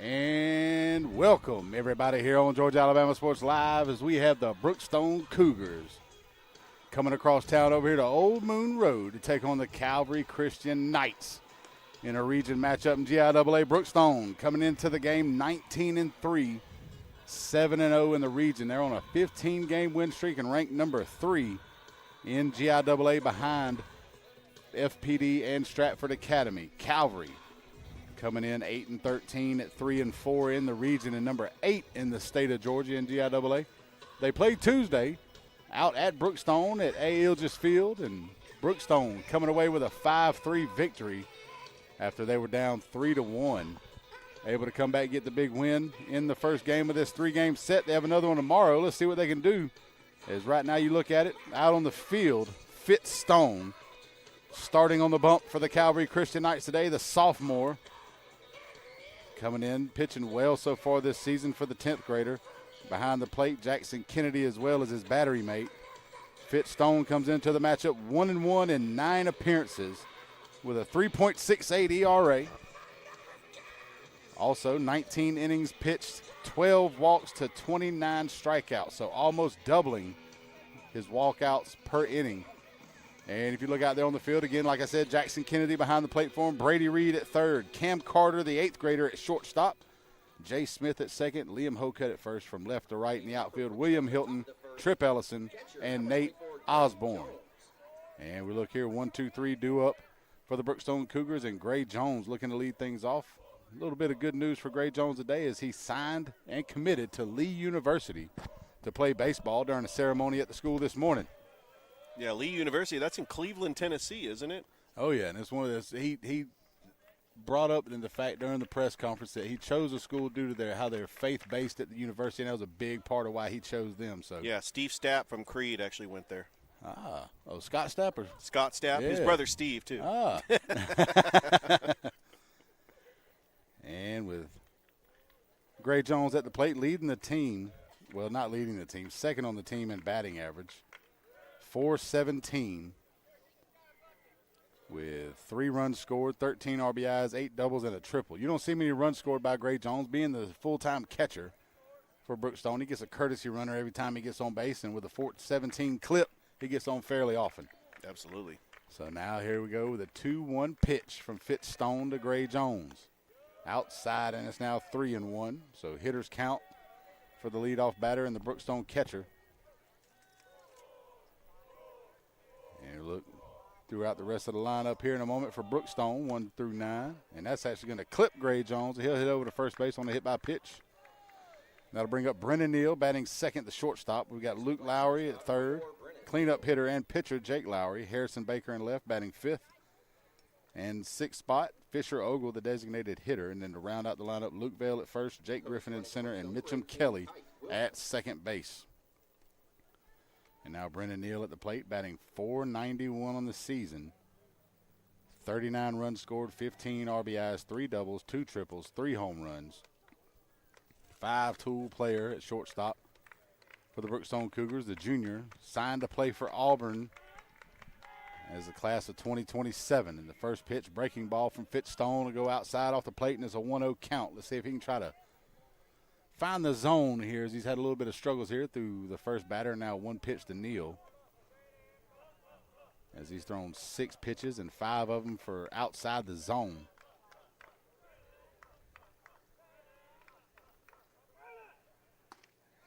And welcome, everybody, here on Georgia Alabama Sports Live as we have the Brookstone Cougars coming across town over here to Old Moon Road to take on the Calvary Christian Knights in a region matchup in GIAA. Brookstone coming into the game 19-3, 7-0 in the region. They're on a 15-game win streak and ranked number 3 in GIAA behind FPD and Stratford Academy. Calvary coming in 8-13 at 3-4 in the region and number 8 in the state of Georgia in GIAA. They played Tuesday out at Brookstone at A. Ilgis Field, and Brookstone coming away with a 5-3 victory after they were down 3-1. Able to come back and get the big win in the first game of this 3-game set. They have another one tomorrow. Let's see what they can do. As right now you look at it, out on the field, Fitzstone starting on the bump for the Calvary Christian Knights today, the sophomore. Coming in, pitching well so far this season for the 10th grader. Behind the plate, Jackson Kennedy as well as his battery mate. Fitzstone comes into the matchup 1-1 in 9 appearances with a 3.68 ERA. Also, 19 innings pitched, 12 walks to 29 strikeouts, so almost doubling his walkouts per inning. And if you look out there on the field, again, like I said, Jackson Kennedy behind the plate for him, Brady Reed at third, Cam Carter, the 8th grader, at shortstop, Jay Smith at second, Liam Hocutt at first from left to right in the outfield, William Hilton, Trip Ellison, and Nate Osborne. And we look here, 1-2-3 due up for the Brookstone Cougars, and Gray Jones looking to lead things off. A little bit of good news for Gray Jones today as he signed and committed to Lee University to play baseball during a ceremony at the school this morning. Yeah, Lee University, that's in Cleveland, Tennessee, isn't it? Oh, yeah, and it's one of those. He brought up in the fact during the press conference that he chose a school due to how they're faith-based at the university, and that was a big part of why he chose them. So yeah, Steve Stapp from Creed actually went there. Scott Stapp? Scott Stapp, yeah. His brother Steve, too. And with Gray Jones at the plate leading the team, well, not leading the team, second on the team in batting average. 417 with 3 runs scored, 13 RBIs, 8 doubles, and a triple. You don't see many runs scored by Gray Jones, being the full-time catcher for Brookstone. He gets a courtesy runner every time he gets on base, and with a 417 clip, he gets on fairly often. Absolutely. So now here we go with a 2-1 pitch from Fitzstone to Gray Jones. Outside, and it's now 3-1. So hitters count for the leadoff batter and the Brookstone catcher. And look throughout the rest of the lineup here in a moment for Brookstone, 1 through 9. And that's actually going to clip Gray Jones. He'll hit over to first base on the hit by pitch. That'll bring up Brennan Neal batting second, the shortstop. We've got Luke Lowry at third. Cleanup hitter and pitcher Jake Lowry. Harrison Baker in left batting fifth. And sixth spot, Fisher Ogle, the designated hitter. And then to round out the lineup, Luke Vale at first, Jake Griffin in center, and Mitchum Kelly at second base. And now Brennan Neal at the plate, batting .491 on the season. 39 runs scored, 15 RBIs, 3 doubles, 2 triples, 3 home runs. 5-tool player at shortstop for the Brookstone Cougars. The junior signed to play for Auburn as the class of 2027. And the first pitch, breaking ball from Fitzstone to go outside off the plate, and it's a 1-0 count. Let's see if he can try to find the zone here, as he's had a little bit of struggles here through the first batter. Now 1 pitch to Neal, as he's thrown 6 pitches and 5 of them for outside the zone.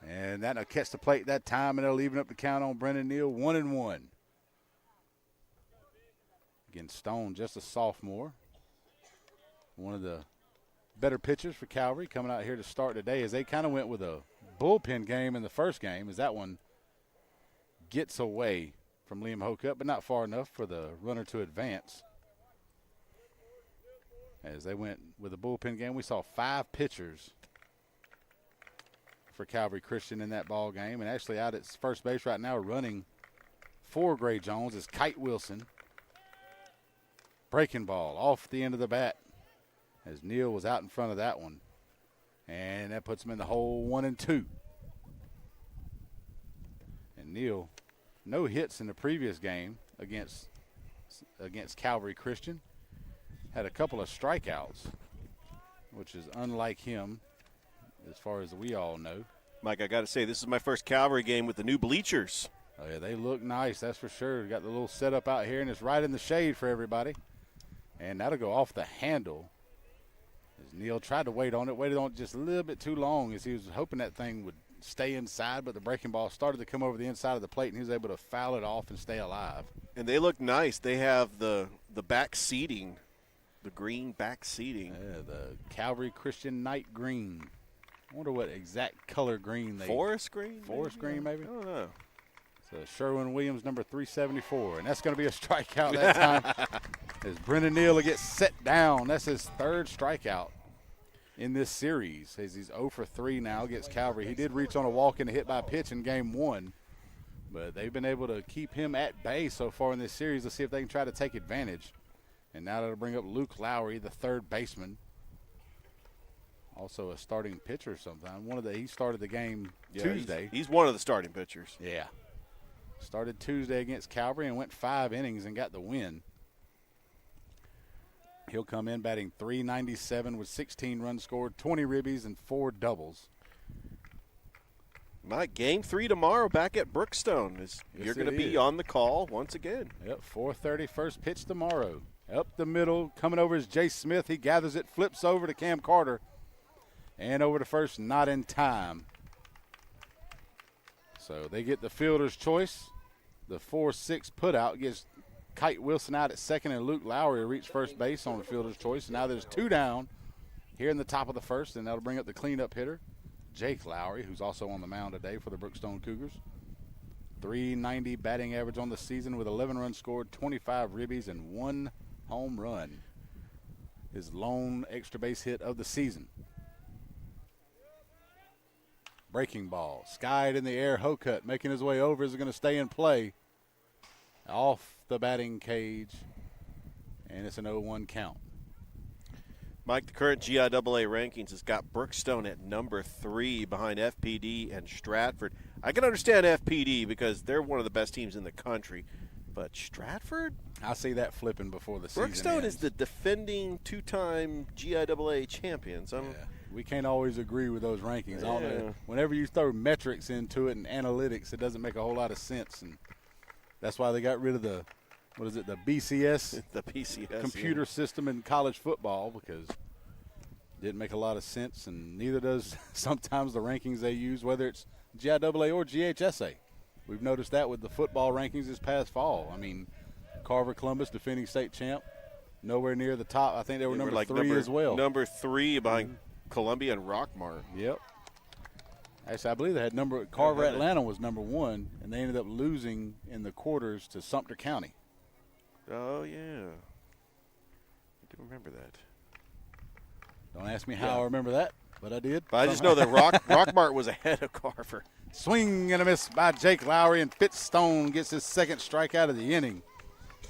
And that'll catch the plate that time, and they'll even up the count on Brennan Neal, 1-1. Again, Stone, just a sophomore. One of the better pitchers for Calvary coming out here to start today, as they kind of went with a bullpen game in the first game, as that one gets away from Liam Hocutt, but not far enough for the runner to advance. As they went with a bullpen game, we saw 5 pitchers for Calvary Christian in that ball game, and actually out at first base right now running for Gray Jones is Kite Wilson. Breaking ball off the end of the bat, as Neal was out in front of that one. And that puts him in the hole, 1-2. And Neal, no hits in the previous game against Calvary Christian. Had a couple of strikeouts. which is unlike him as far as we all know. Mike, I got to say, this is my first Calvary game with the new bleachers. Oh, yeah, they look nice, that's for sure. Got the little setup out here, and it's right in the shade for everybody. And that'll go off the handle. As Neal tried to waited on it just a little bit too long as he was hoping that thing would stay inside, but the breaking ball started to come over the inside of the plate, and he was able to foul it off and stay alive. And they look nice. They have the back seating, the green back seating. Yeah, the Calvary Christian Night Green. I wonder what exact color green they – Forest green? Forest green, maybe? I don't know. So Sherwin-Williams, number 374. And that's going to be a strikeout that time as Brendan Neal will get set down. That's his third strikeout in this series as he's 0 for 3 now against Calvary. He did reach on a walk and a hit by pitch in game 1. But they've been able to keep him at bay so far in this series. Let's see if they can try to take advantage. And now that'll bring up Luke Lowry, the third baseman. Also a starting pitcher sometime. He started the game Tuesday. He's one of the starting pitchers. Yeah. Started Tuesday against Calvary and went 5 innings and got the win. He'll come in batting .397 with 16 runs scored, 20 ribbies, and 4 doubles. Mike, game 3 tomorrow back at Brookstone. You're going to be on the call once again. Yep, 4:30 first pitch tomorrow. Up the middle, coming over is Jay Smith. He gathers it, flips over to Cam Carter. And over to first, not in time. So they get the fielder's choice. The 4-6 putout gets Kite Wilson out at second, and Luke Lowry will reach first base on the fielder's choice. And now there's 2 down here in the top of the first, and that'll bring up the cleanup hitter, Jake Lowry, who's also on the mound today for the Brookstone Cougars. .390 batting average on the season with 11 runs scored, 25 ribbies, and 1 home run. His lone extra base hit of the season. Breaking ball, skied in the air. Hokut making his way over is going to stay in play. Off the batting cage, and it's an 0-1 count. Mike, the current GIAA rankings has got Brookstone at number 3 behind FPD and Stratford. I can understand FPD because they're one of the best teams in the country, but Stratford? I see that flipping before the season Brookstone ends. is the defending 2-time GIAA champions. We can't always agree with those rankings. I don't know. Yeah. Whenever you throw metrics into it and analytics, it doesn't make a whole lot of sense, and that's why they got rid of the BCS, the PCS computer system in college football, because it didn't make a lot of sense, and neither does sometimes the rankings they use, whether it's GIAA or GHSA. We've noticed that with the football rankings this past fall. I mean, Carver Columbus, defending state champ, nowhere near the top. I think they were number 3 as well. Number 3 behind Columbia and Rockmart. Yep. Actually, I believe they had Carver Atlanta was number 1, and they ended up losing in the quarters to Sumter County. Oh, yeah. I do remember that. Don't ask me how I remember that, but I did. But I just know that Rockmart was ahead of Carver. Swing and a miss by Jake Lowry, and Fitzstone gets his second strikeout of the inning.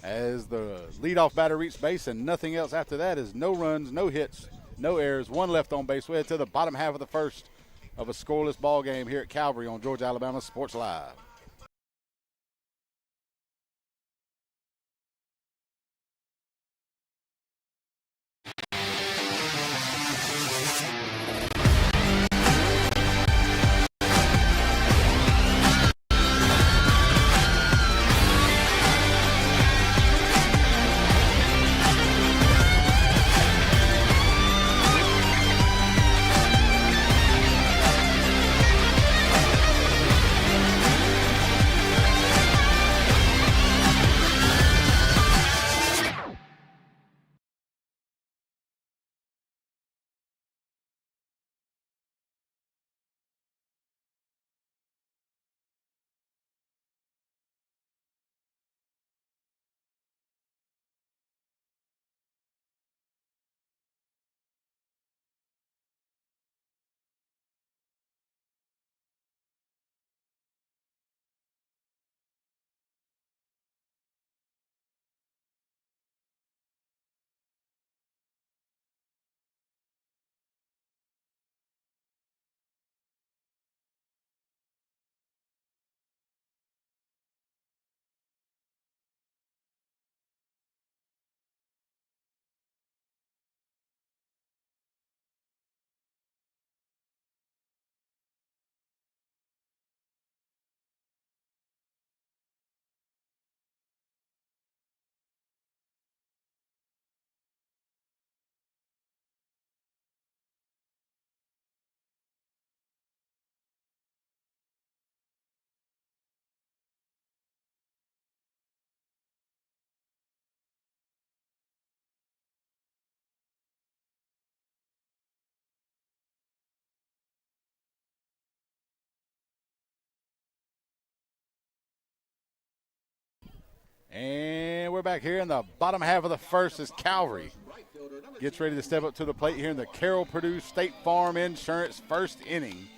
As the leadoff batter reached base, and nothing else after that is no runs, no hits, no errors, 1 left on base. We head to the bottom half of the first of a scoreless ball game here at Calvary on Georgia Alabama Sports Live. And we're back here in the bottom half of the first as Calvary gets ready to step up to the plate here in the Carroll Purdue State Farm Insurance first inning.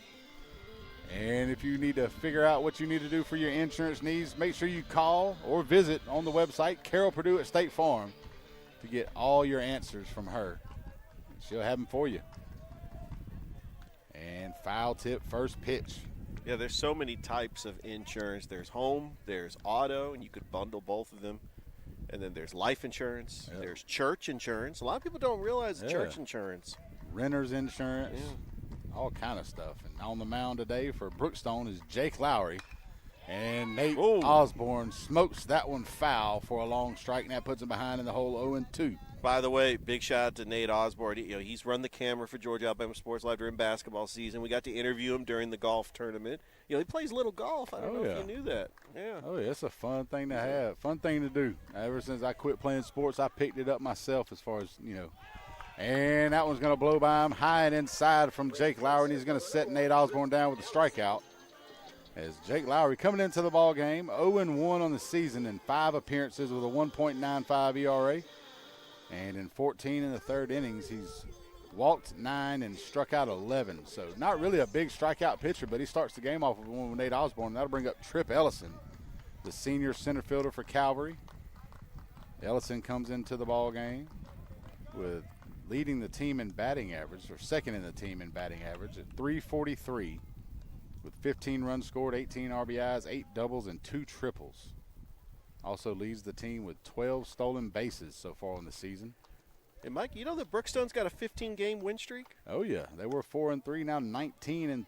And if you need to figure out what you need to do for your insurance needs, make sure you call or visit on the website, Carroll Purdue at State Farm, to get all your answers from her. She'll have them for you. And foul tip, first pitch. Yeah, there's so many types of insurance. There's home, there's auto, and you could bundle both of them. And then there's life insurance. Yep. There's church insurance. A lot of people don't realize church insurance. Renter's insurance. All kind of stuff. And on the mound today for Brookstone is Jake Lowry. And Nate Osborne smokes that one foul for a long strike, and that puts him behind in the hole 0-2. By the way, big shout out to Nate Osborne. He's run the camera for Georgia Alabama Sports Live during basketball season. We got to interview him during the golf tournament. He plays little golf. I don't know if you knew that. Yeah. Oh, yeah, it's a fun thing to have, fun thing to do. Ever since I quit playing sports, I picked it up myself as far as, And that one's going to blow by him high and inside from Jake Lowry, and he's going to set Nate Osborne down with a strikeout. As Jake Lowry coming into the ball game, 0-1 on the season in 5 appearances with a 1.95 ERA. And in 14 in the third innings, he's walked 9 and struck out 11. So not really a big strikeout pitcher, but he starts the game off with one with Nate Osborne. That'll bring up Trip Ellison, the senior center fielder for Calvary. Ellison comes into the ball game with leading the team in batting average, or second in the team in batting average at .343 with 15 runs scored, 18 RBIs, 8 doubles, and 2 triples. Also leads the team with 12 stolen bases so far in the season. And Mike, you know that Brookstone's got a 15-game win streak? Oh, yeah. They were 4-3, now 19-3.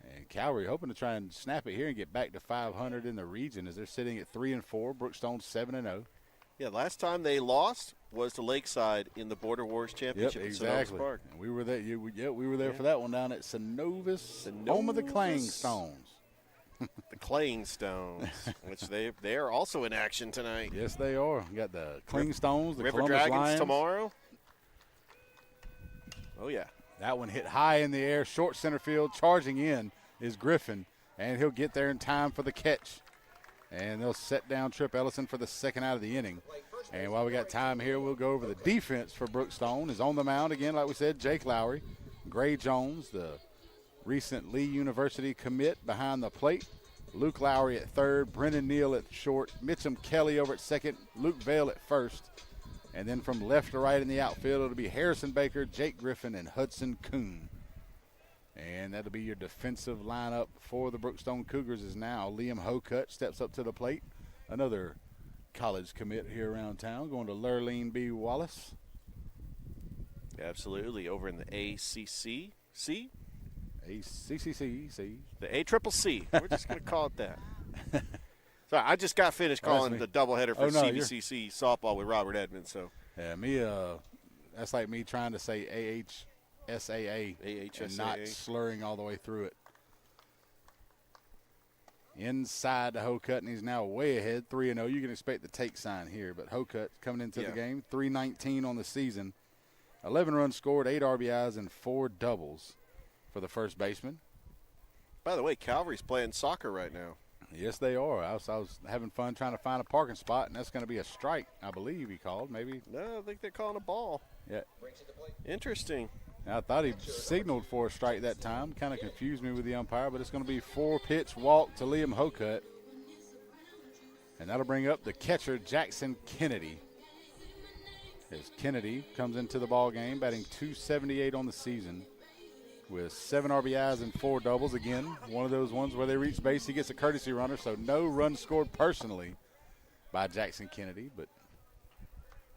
And Calvary hoping to try and snap it here and get back to 500 in the region as they're sitting at 3-4. Brookstone 7-0. Yeah, last time they lost was to Lakeside in the Border Wars Championship. Yep, exactly. At Synovus Park. And we were there. We were there for that one down at Synovus, home of the Clang Stones. The Claying Stones, which they are also in action tonight. Yes, they are. We got the Cling Stones, the River Columbus Dragons Lions tomorrow. Oh, yeah. That one hit high in the air, short center field. Charging in is Griffin, and he'll get there in time for the catch. And they'll set down Trip Ellison for the second out of the inning. And while we got time here, we'll go over the defense for Brookstone. Is on the mound again, like we said, Jake Lowry. Gray Jones, the recent Lee University commit, behind the plate. Luke Lowry at third, Brendan Neal at short, Mitchum Kelly over at second, Luke Vale at first. And then from left to right in the outfield, it'll be Harrison Baker, Jake Griffin, and Hudson Kuhn. And that'll be your defensive lineup for the Brookstone Cougars is now Liam Hocutt steps up to the plate. Another college commit here around town, going to Lurleen B. Wallace. Absolutely, over in the ACC. C? ACCC. The ACCC. We're just going to call it that. Sorry, I just got finished calling the doubleheader for CVCC softball with Robert Edmonds. So yeah, that's like me trying to say AHSAA and not slurring all the way through it. Inside to Hocutt, and he's now way ahead, 3-0. You can expect the take sign here, but Hocutt coming into the game, 319 on the season, 11 runs scored, 8 RBIs, and 4 doubles for the first baseman. By the way, Calvary's playing soccer right now. Yes, they are. I was having fun trying to find a parking spot, and that's going to be a strike, I believe he called. Maybe. No, I think they're calling a ball. Yeah. Interesting. I thought he signaled for a strike that time. Kind of confused me with the umpire, but it's going to be 4-pitch walk to Liam Hocutt. And that'll bring up the catcher, Jackson Kennedy. As Kennedy comes into the ball game, batting .278 on the season with 7 RBIs and 4 doubles. Again, one of those ones where they reach base, he gets a courtesy runner, so no run scored personally by Jackson Kennedy. But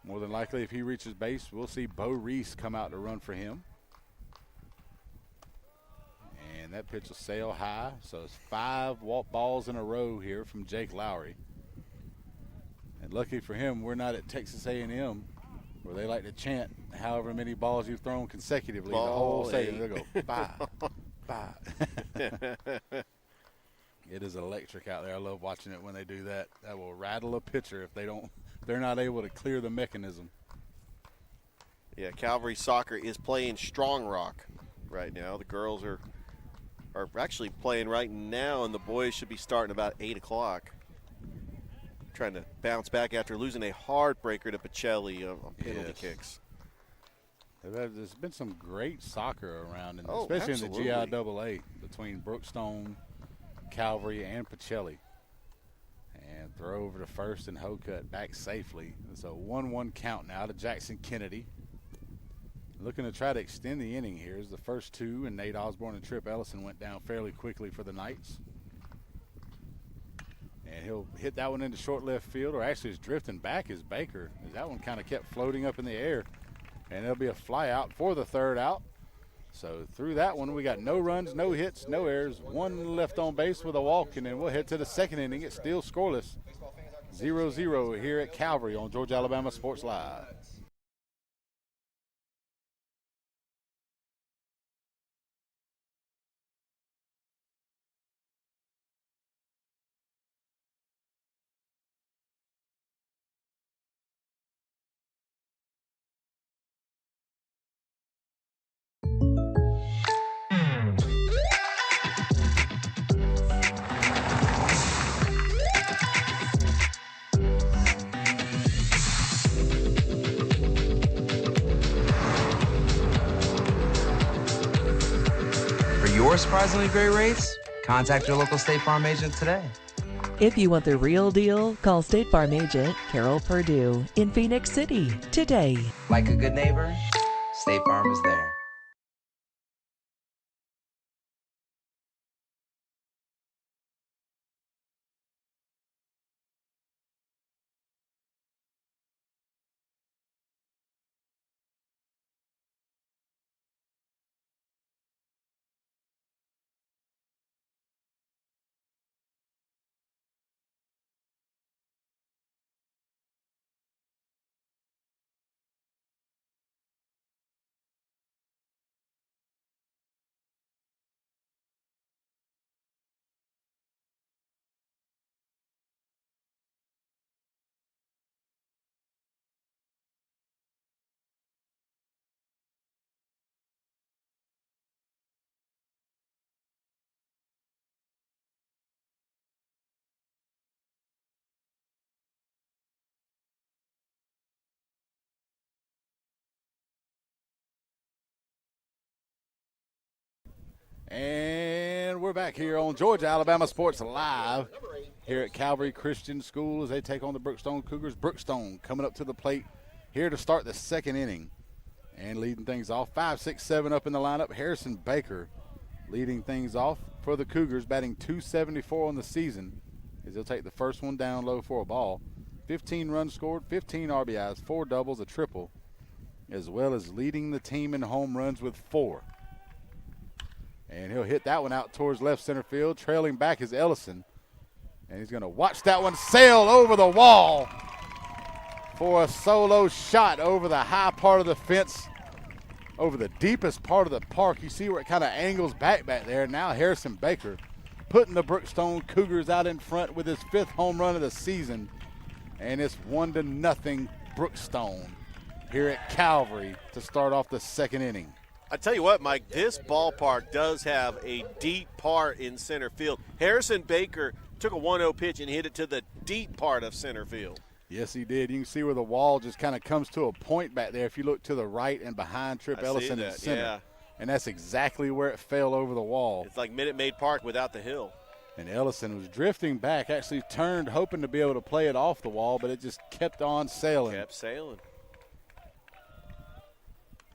more than likely, if he reaches base, we'll see Bo Reese come out to run for him. And that pitch will sail high, so it's 5 walk balls in a row here from Jake Lowry. And lucky for him, we're not at Texas A&M, where they like to chant however many balls you've thrown consecutively. Ball the whole stadium, they'll go 5. It is electric out there. I love watching it when they do that. That will rattle a pitcher if they're not able to clear the mechanism. Yeah, Calvary Soccer is playing Strong Rock right now. The girls are actually playing right now, and the boys should be starting about 8 o'clock. trying to bounce back after losing a heartbreaker to Pacelli on penalty kicks. There's been some great soccer around, Absolutely. in the GIAA between Brookstone, Calvary, and Pacelli. And throw over to first and Hokut back safely. It's a 1-1 count now to Jackson Kennedy. Looking to try to extend the inning here as the first two, and Nate Osborne and Trip Ellison went down fairly quickly for the Knights. And he'll hit that one into short left field, or actually is drifting back is Baker, as that one kind of kept floating up in the air. And there'll be a fly out for the third out. So through that one, we got no runs, no hits, no errors, one left on base with a walk, and then we'll head to the second inning. It's still scoreless, 0-0 here at Calvary on Georgia Alabama Sports Live. For surprisingly great rates, contact your local State Farm agent today. If you want the real deal, call State Farm agent Carol Purdue in Phoenix City today. Like a good neighbor, State Farm is there. And we're back here on Georgia Alabama Sports Live here at Calvary Christian School as they take on the Brookstone Cougars. Brookstone coming up to the plate here to start the second inning and leading things off. 5, 6, 7 up in the lineup. Harrison Baker leading things off for the Cougars, batting .274 on the season as he'll take the first one down low for a ball. 15 runs scored, 15 RBIs, 4 doubles, a triple, as well as leading the team in home runs with 4. And he'll hit that one out towards left center field. Trailing back is Ellison. And he's going to watch that one sail over the wall for a solo shot over the high part of the fence, over the deepest part of the park. You see where it kind of angles back there. Now Harrison Baker putting the Brookstone Cougars out in front with his 5th home run of the season. And it's 1-0 Brookstone here at Calvary to start off the second inning. I tell you what, Mike, this ballpark does have a deep part in center field. Harrison Baker took a 1-0 pitch and hit it to the deep part of center field. Yes, he did. You can see where the wall just kind of comes to a point back there if you look to the right and behind Trip Ellison in center. Yeah. And that's exactly where it fell over the wall. It's like Minute Maid Park without the hill. And Ellison was drifting back, actually turned, hoping to be able to play it off the wall, but it just kept on sailing. Kept sailing.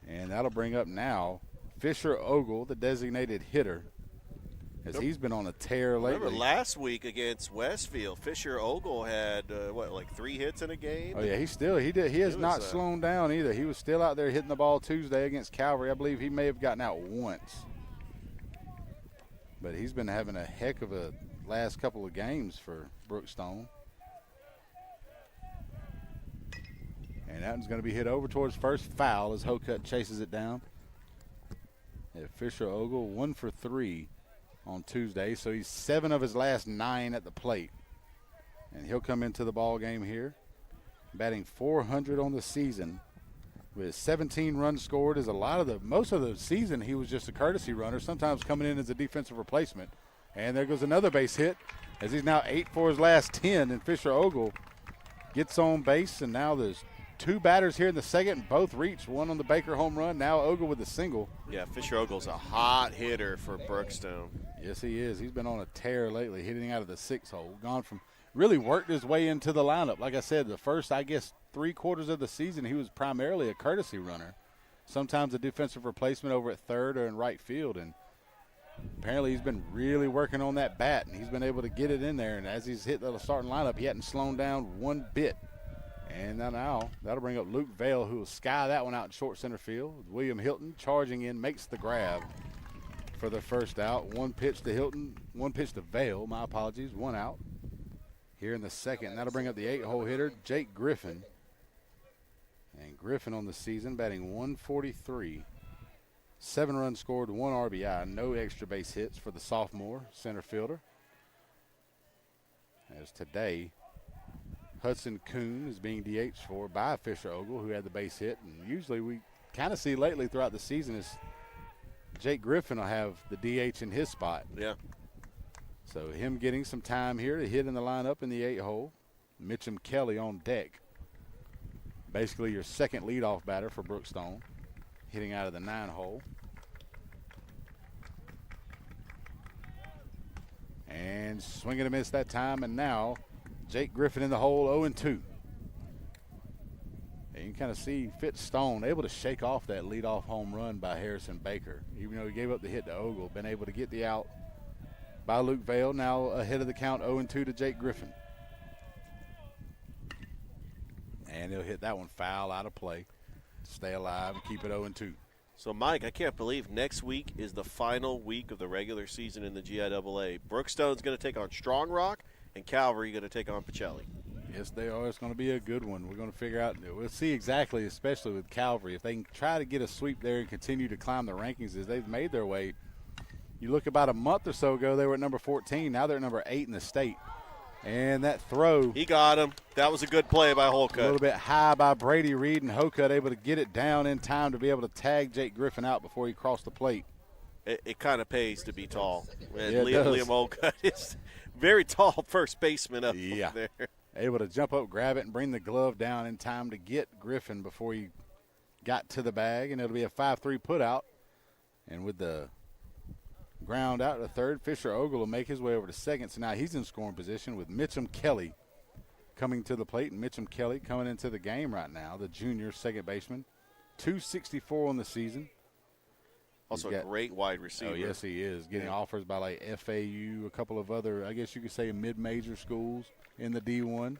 And that'll bring up now Fisher Ogle, the designated hitter, as he's been on a tear lately. Remember last week against Westfield, Fisher Ogle had, 3 hits in a game? Oh, yeah, he has not slowed down either. He was still out there hitting the ball Tuesday against Calvary. I believe he may have gotten out once. But he's been having a heck of a last couple of games for Brookstone. And that one's going to be hit over towards first, foul as Hokut chases it down. Yeah, Fisher Ogle 1 for 3 on Tuesday, so he's 7 of his last 9 at the plate. And he'll come into the ball game here, batting .400 on the season with 17 runs scored. Most of the season he was just a courtesy runner, sometimes coming in as a defensive replacement. And there goes another base hit as he's now 8 for his last 10, and Fisher Ogle gets on base, and now there's two batters here in the second, both reach. One on the Baker home run, now Ogle with a single. Yeah, Fisher Ogle's a hot hitter for Brookstone. Yes, he is. He's been on a tear lately, hitting out of the 6-hole. Gone from really worked his way into the lineup. Like I said, the first, I guess, 3/4 of the season, he was primarily a courtesy runner. Sometimes a defensive replacement over at third or in right field. And apparently he's been really working on that bat, and he's been able to get it in there. And as he's hit the starting lineup, he hadn't slowed down one bit. And now that'll bring up Luke Vale, who will sky that one out in short center field. William Hilton charging in, makes the grab for the first out. One pitch to Hilton, one pitch to Vale, my apologies, one out. Here in the second, that'll bring up the 8-hole hitter, Jake Griffin. And Griffin on the season batting 143. 7 runs scored, 1 RBI, no extra base hits for the sophomore center fielder. As today, Hudson Kuhn is being DH for by Fisher Ogle, who had the base hit. And usually we kind of see lately throughout the season is Jake Griffin will have the DH in his spot. Yeah. So him getting some time here to hit in the lineup in the 8-hole. Mitchum Kelly on deck. Basically your second leadoff batter for Brookstone, hitting out of the 9-hole. And swinging a miss that time, and now Jake Griffin in the hole, 0-2. And you can kind of see Fitzstone able to shake off that leadoff home run by Harrison Baker. Even though he gave up the hit to Ogle, been able to get the out by Luke Vale, now ahead of the count, 0-2 to Jake Griffin. And he'll hit that one foul out of play to stay alive and keep it 0-2. So, Mike, I can't believe next week is the final week of the regular season in the GIAA. Brookstone's going to take on Strong Rock, and Calvary going to take on Pacelli. Yes, they are. It's going to be a good one. We're going to figure out. We'll see exactly, especially with Calvary, if they can try to get a sweep there and continue to climb the rankings as they've made their way. You look about a month or so ago, they were at number 14. Now they're at number 8 in the state. And that throw. He got him. That was a good play by Holcutt. A little bit high by Brady Reed, and Holcutt able to get it down in time to be able to tag Jake Griffin out before he crossed the plate. It kind of pays to be tall. And Yeah, Liam Holcutt is very tall first baseman up there. Able to jump up, grab it, and bring the glove down in time to get Griffin before he got to the bag. And it'll be a 5-3 put out. And with the ground out to third, Fisher Ogle will make his way over to second. So now he's in scoring position with Mitchum Kelly coming to the plate. And Mitchum Kelly coming into the game right now, the junior second baseman. 264 on the season. Also a great wide receiver. Oh, yes, he is. Getting offers by like FAU, a couple of other, I guess you could say, mid-major schools in the D1.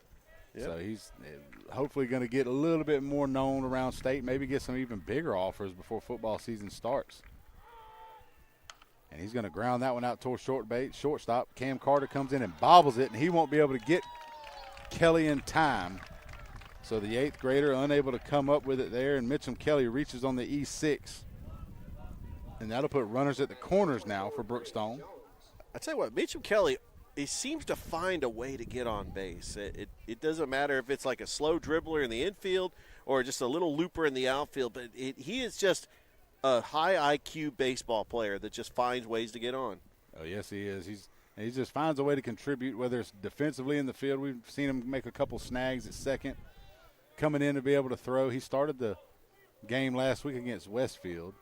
Yep. So he's hopefully going to get a little bit more known around state, maybe get some even bigger offers before football season starts. And he's going to ground that one out towards shortstop. Cam Carter comes in and bobbles it, and he won't be able to get Kelly in time. So the 8th grader unable to come up with it there, and Mitchum Kelly reaches on the E6. And that'll put runners at the corners now for Brookstone. I tell you what, Mitchum Kelly, he seems to find a way to get on base. It doesn't matter if it's like a slow dribbler in the infield or just a little looper in the outfield, but he is just a high IQ baseball player that just finds ways to get on. Oh, yes, he is. He just finds a way to contribute, whether it's defensively in the field. We've seen him make a couple snags at second, coming in to be able to throw. He started the game last week against Westfield.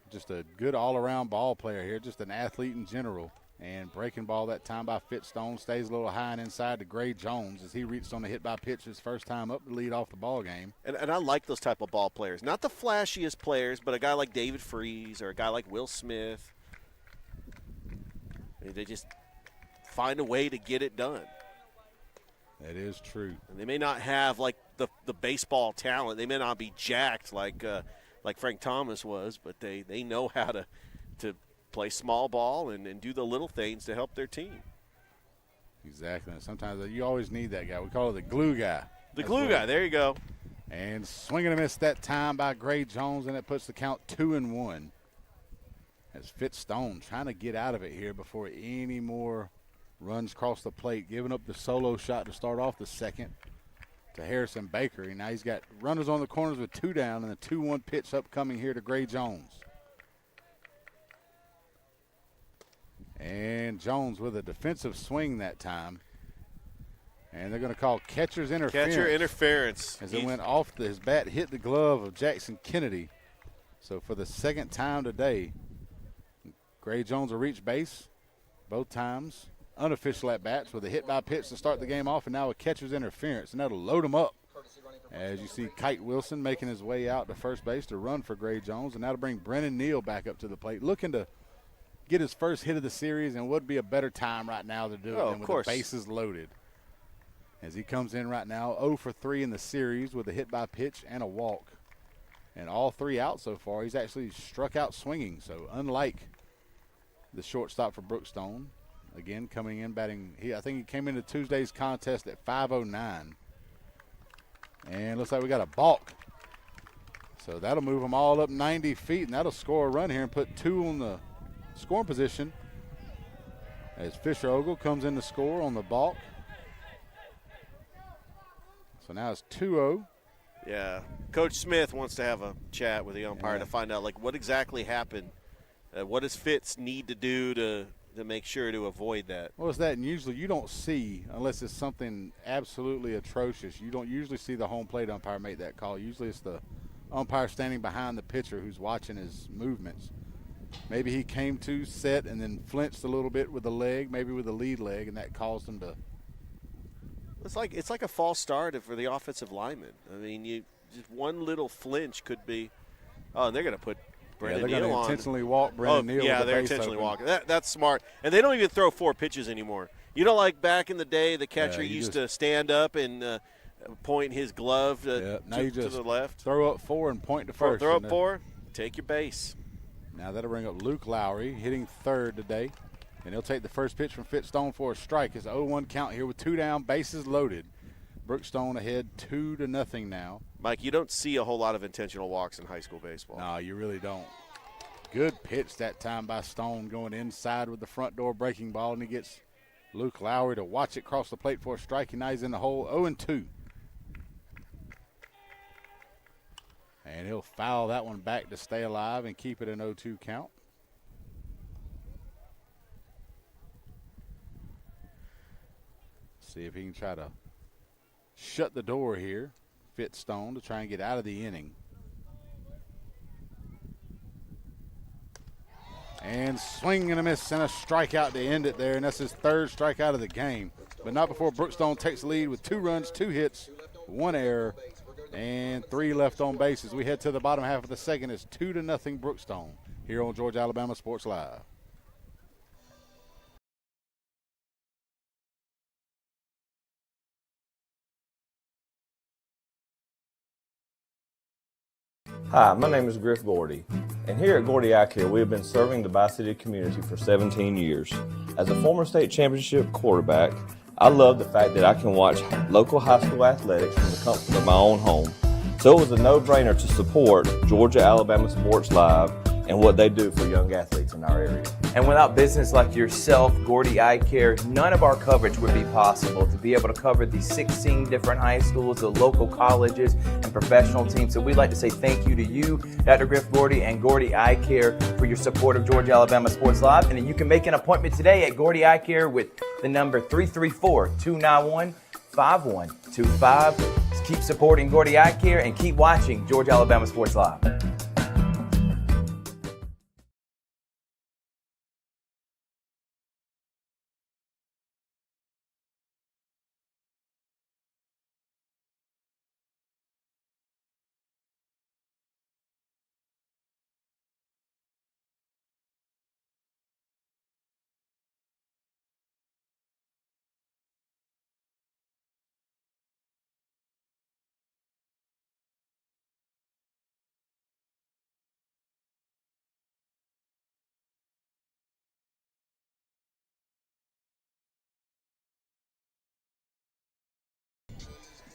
Just a good all-around ball player here, just an athlete in general. And breaking ball that time by Fitzstone, stays a little high and inside to Gray Jones as he reached on the hit by pitch his first time up to lead off the ball game. And I like those type of ball players. Not the flashiest players, but a guy like David Freese or a guy like Will Smith. They just find a way to get it done. That is true. And they may not have like the baseball talent. They may not be jacked like Frank Thomas was, but they know how to play small ball and do the little things to help their team. Exactly. And sometimes you always need that guy. We call it the glue guy. The glue guy. There you go. And swinging a miss that time by Gray Jones, and it puts the count 2-1. As Fitzstone trying to get out of it here before any more runs cross the plate, giving up the solo shot to start off the second to Harrison Baker. And now he's got runners on the corners with 2 down, and a 2-1 pitch upcoming here to Gray Jones. And Jones with a defensive swing that time. And they're going to call catcher's interference. Catcher interference. As it went off, his bat hit the glove of Jackson Kennedy. So for the second time today, Gray Jones will reach base both times. Unofficial at-bats with a hit-by-pitch to start the game off, and now a catcher's interference, and that'll load him up. As you see Kite Wilson making his way out to first base to run for Gray Jones, and that'll bring Brennan Neal back up to the plate, looking to get his first hit of the series, and would be a better time right now to do it than with the bases loaded. As he comes in right now, 0 for 3 in the series with a hit-by-pitch and a walk. And all 3 out so far. He's actually struck out swinging, so unlike the shortstop for Brookstone, again coming in batting, I think he came into Tuesday's contest at 509. And looks like we got a balk. So that'll move them all up 90 feet, and that'll score a run here and put 2 on the scoring position. As Fisher Ogle comes in to score on the balk. So now it's 2-0. Yeah. Coach Smith wants to have a chat with the umpire to find out, like, what exactly happened. What does Fitz need to do to make sure to avoid that? Well, it's that, and usually you don't see, unless it's something absolutely atrocious, you don't usually see the home plate umpire make that call. Usually it's the umpire standing behind the pitcher who's watching his movements. Maybe he came to set and then flinched a little bit with the leg, maybe with the lead leg, and that caused him to. It's like a false start for the offensive lineman. I mean, just one little flinch could be. Oh, and they're going to put Brennan Neal on. They're going to intentionally walk Brennan Neal. Yeah, they're intentionally walking. That's smart. And they don't even throw 4 pitches anymore. You know, like back in the day, the catcher used to stand up and point his glove to the left. Throw up 4 and point to first. Throw up 4, take your base. Now that'll bring up Luke Lowry, hitting third today. And he'll take the first pitch from Fitzstone for a strike. It's an 0-1 count here with 2 down, bases loaded. Brookstone ahead 2-0 now. Mike, you don't see a whole lot of intentional walks in high school baseball. No, you really don't. Good pitch that time by Stone, going inside with the front door breaking ball, and he gets Luke Lowry to watch it cross the plate for a strike, and now he's in the hole 0-2. And he'll foul that one back to stay alive and keep it an 0-2 count. See if he can try to shut the door here. Fitzstone to try and get out of the inning. And swing and a miss and a strikeout to end it there, and that's his 3rd strikeout of the game. But not before Brookstone takes the lead with 2 runs, 2 hits, 1 error, and 3 left on bases. We head to the bottom half of the second. It's 2-0 Brookstone here on Georgia Alabama Sports Live. Hi, my name is Griff Gordy, and here at Gordy Eye Care, we have been serving the Bi-City community for 17 years. As a former state championship quarterback, I love the fact that I can watch local high school athletics from the comfort of my own home. So it was a no-brainer to support Georgia Alabama Sports Live and what they do for young athletes in our area. And without business like yourself, Gordy Eye Care, none of our coverage would be possible. To be able to cover the 16 different high schools, the local colleges, and professional teams. So we'd like to say thank you to you, Dr. Griff Gordy, and Gordy Eye Care for your support of Georgia Alabama Sports Live. And you can make an appointment today at Gordy Eye Care with the number 334-291-5125. Keep supporting Gordy Eye Care and keep watching Georgia Alabama Sports Live.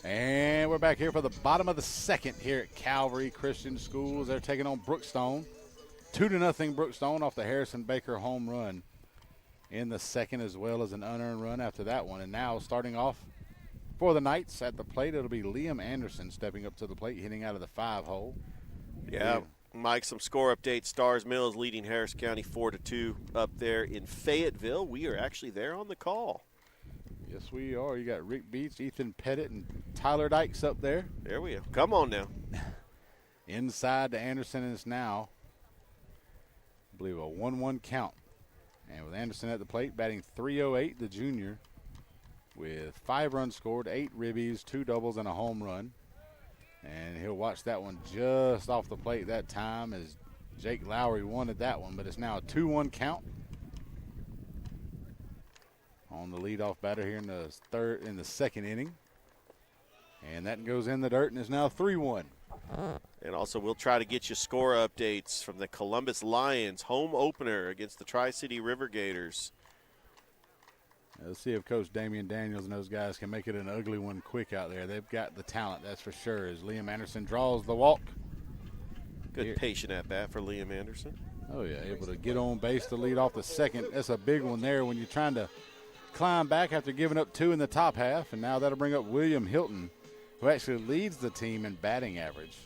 And we're back here for the bottom of the second here at Calvary Christian Schools. They're taking on Brookstone. 2-0 Brookstone off the Harrison Baker home run in the second, as well as an unearned run after that one. And now starting off for the Knights at the plate, it'll be Liam Anderson stepping up to the plate, hitting out of the 5-hole. Yeah, Mike, some score updates. Stars Mills leading Harris County 4-2 up there in Fayetteville. We are actually there on the call. Yes, we are. You got Rick Beach, Ethan Pettit, and Tyler Dykes up there. There we go. Come on now. Inside to Anderson, and it's now, I believe, a 1-1 count. And with Anderson at the plate, batting .308, the junior, with 5 runs scored, 8 ribbies, 2 doubles, and a home run. And he'll watch that one just off the plate that time, as Jake Lowry wanted that one, but it's now a 2-1 count on the leadoff batter here in the second inning. And that goes in the dirt, and it's now 3-1. And also, we'll try to get you score updates from the Columbus Lions home opener against the Tri-City River Gators. Let's see if Coach Damian Daniels and those guys can make it an ugly one quick out there. They've got the talent, that's for sure, as Liam Anderson draws the walk. Good patient at bat for Liam Anderson. Oh, yeah, able to get on base to lead off the second. That's a big one there when you're trying to climb back after giving up 2 in the top half. And now that'll bring up William Hilton, who actually leads the team in batting average,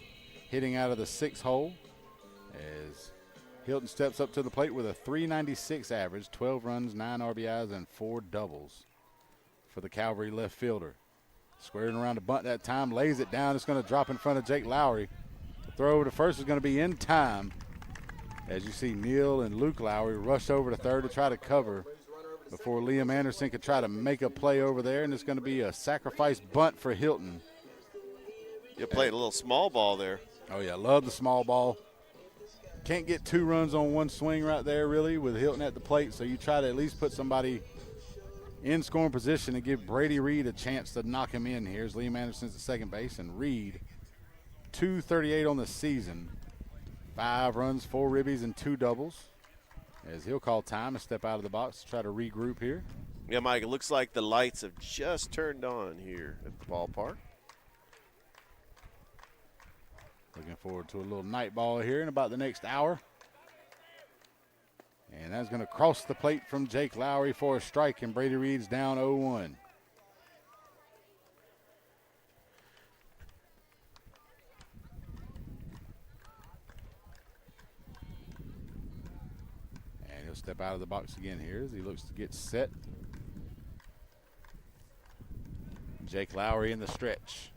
hitting out of the 6th hole as Hilton steps up to the plate with a .396 average, 12 runs, 9 RBIs, and 4 doubles for the Calvary left fielder. Squaring around the bunt that time, lays it down. It's going to drop in front of Jake Lowry. The throw over to first is going to be in time, as you see Neal and Luke Lowry rush over to third to try to cover before Liam Anderson could try to make a play over there, and it's going to be a sacrifice bunt for Hilton. You played a little small ball there. Oh, yeah, love the small ball. Can't get 2 runs on one swing right there, really, with Hilton at the plate, so you try to at least put somebody in scoring position and give Brady Reed a chance to knock him in here. As Liam Anderson's at second base, and Reed, .238 on the season, 5 runs, 4 ribbies, and 2 doubles, as he'll call time and step out of the box to try to regroup here. Yeah, Mike, it looks like the lights have just turned on here at the ballpark. Looking forward to a little night ball here in about the next hour. And that's going to cross the plate from Jake Lowry for a strike, and Brady Reed's down 0-1. And he'll step out of the box again here as he looks to get set. Jake Lowry in the stretch.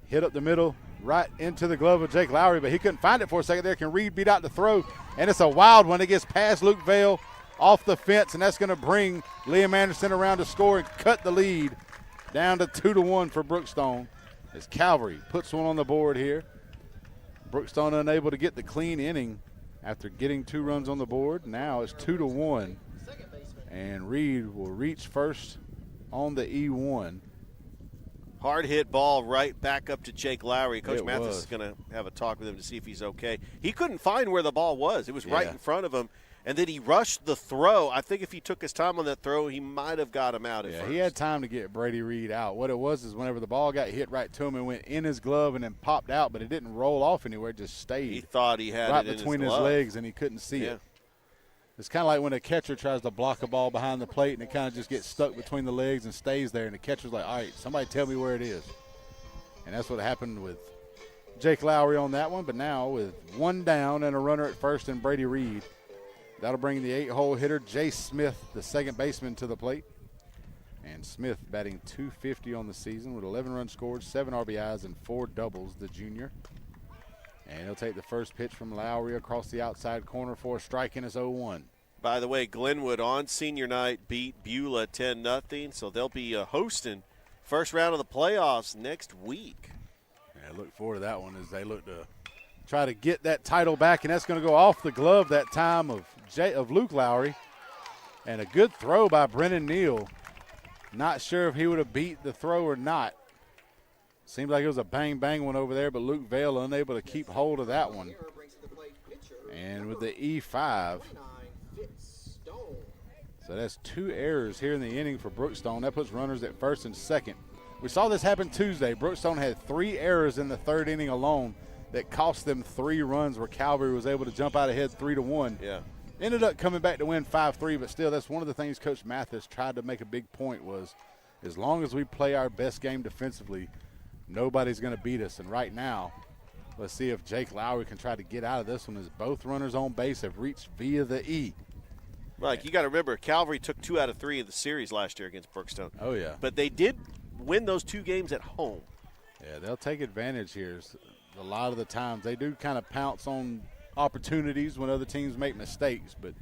Hit up the middle, right into the glove of Jake Lowry, but he couldn't find it for a second there. Can Reed beat out the throw? And it's a wild one. It gets past Luke Vale off the fence, and that's going to bring Liam Anderson around to score and cut the lead down to 2-1 for Brookstone as Calvary puts one on the board here. Brookstone unable to get the clean inning after getting 2 runs on the board. Now it's 2-1, and Reed will reach first on the E1. Hard hit ball right back up to Jake Lowry. Coach It Mathis was. is going to have a talk with him to see if he's okay. He couldn't find where the ball was. It was right in front of him. And then he rushed the throw. I think if he took his time on that throw, he might have got him out at first. He had time to get Brady Reed out. What it was is whenever the ball got hit right to him, it went in his glove and then popped out, but it didn't roll off anywhere. It just stayed. He thought he had right it in between his his glove. legs, and he couldn't see it. It's kind of like when a catcher tries to block a ball behind the plate, and it kind of just gets stuck between the legs and stays there, and the catcher's like, all right, somebody tell me where it is. And that's what happened with Jake Lowry on that one. But now with 1 down and a runner at first and Brady Reed, that'll bring the 8-hole hitter Jace Smith, the second baseman, to the plate. And Smith batting .250 on the season with 11 runs scored, 7 RBIs, and 4 doubles, the junior. And he'll take the first pitch from Lowry across the outside corner for a strike, and it's 0-1. By the way, Glenwood on senior night beat Beulah 10-0, so they'll be hosting first round of the playoffs next week. Yeah, look forward to that one as they look to try to get that title back, and that's going to go off the glove that time of Luke Lowry. And a good throw by Brennan Neal. Not sure if he would have beat the throw or not. Seemed like it was a bang-bang one over there, but Luke Vale unable to keep hold of that one. And with the E5, so that's 2 errors here in the inning for Brookstone. That puts runners at first and second. We saw this happen Tuesday. Brookstone had 3 errors in the 3rd inning alone that cost them 3 runs, where Calvary was able to jump out ahead 3-1. Yeah. Ended up coming back to win 5-3, but still that's one of the things Coach Mathis tried to make a big point was as long as we play our best game defensively, nobody's going to beat us. And right now, let's see if Jake Lowry can try to get out of this one as both runners on base have reached via the E. Mike, you got to remember, Calvary took 2 out of 3 of the series last year against Brookstone. Oh, yeah. But they did win those 2 games at home. Yeah, they'll take advantage here. A lot of the times they do kind of pounce on opportunities when other teams make mistakes, but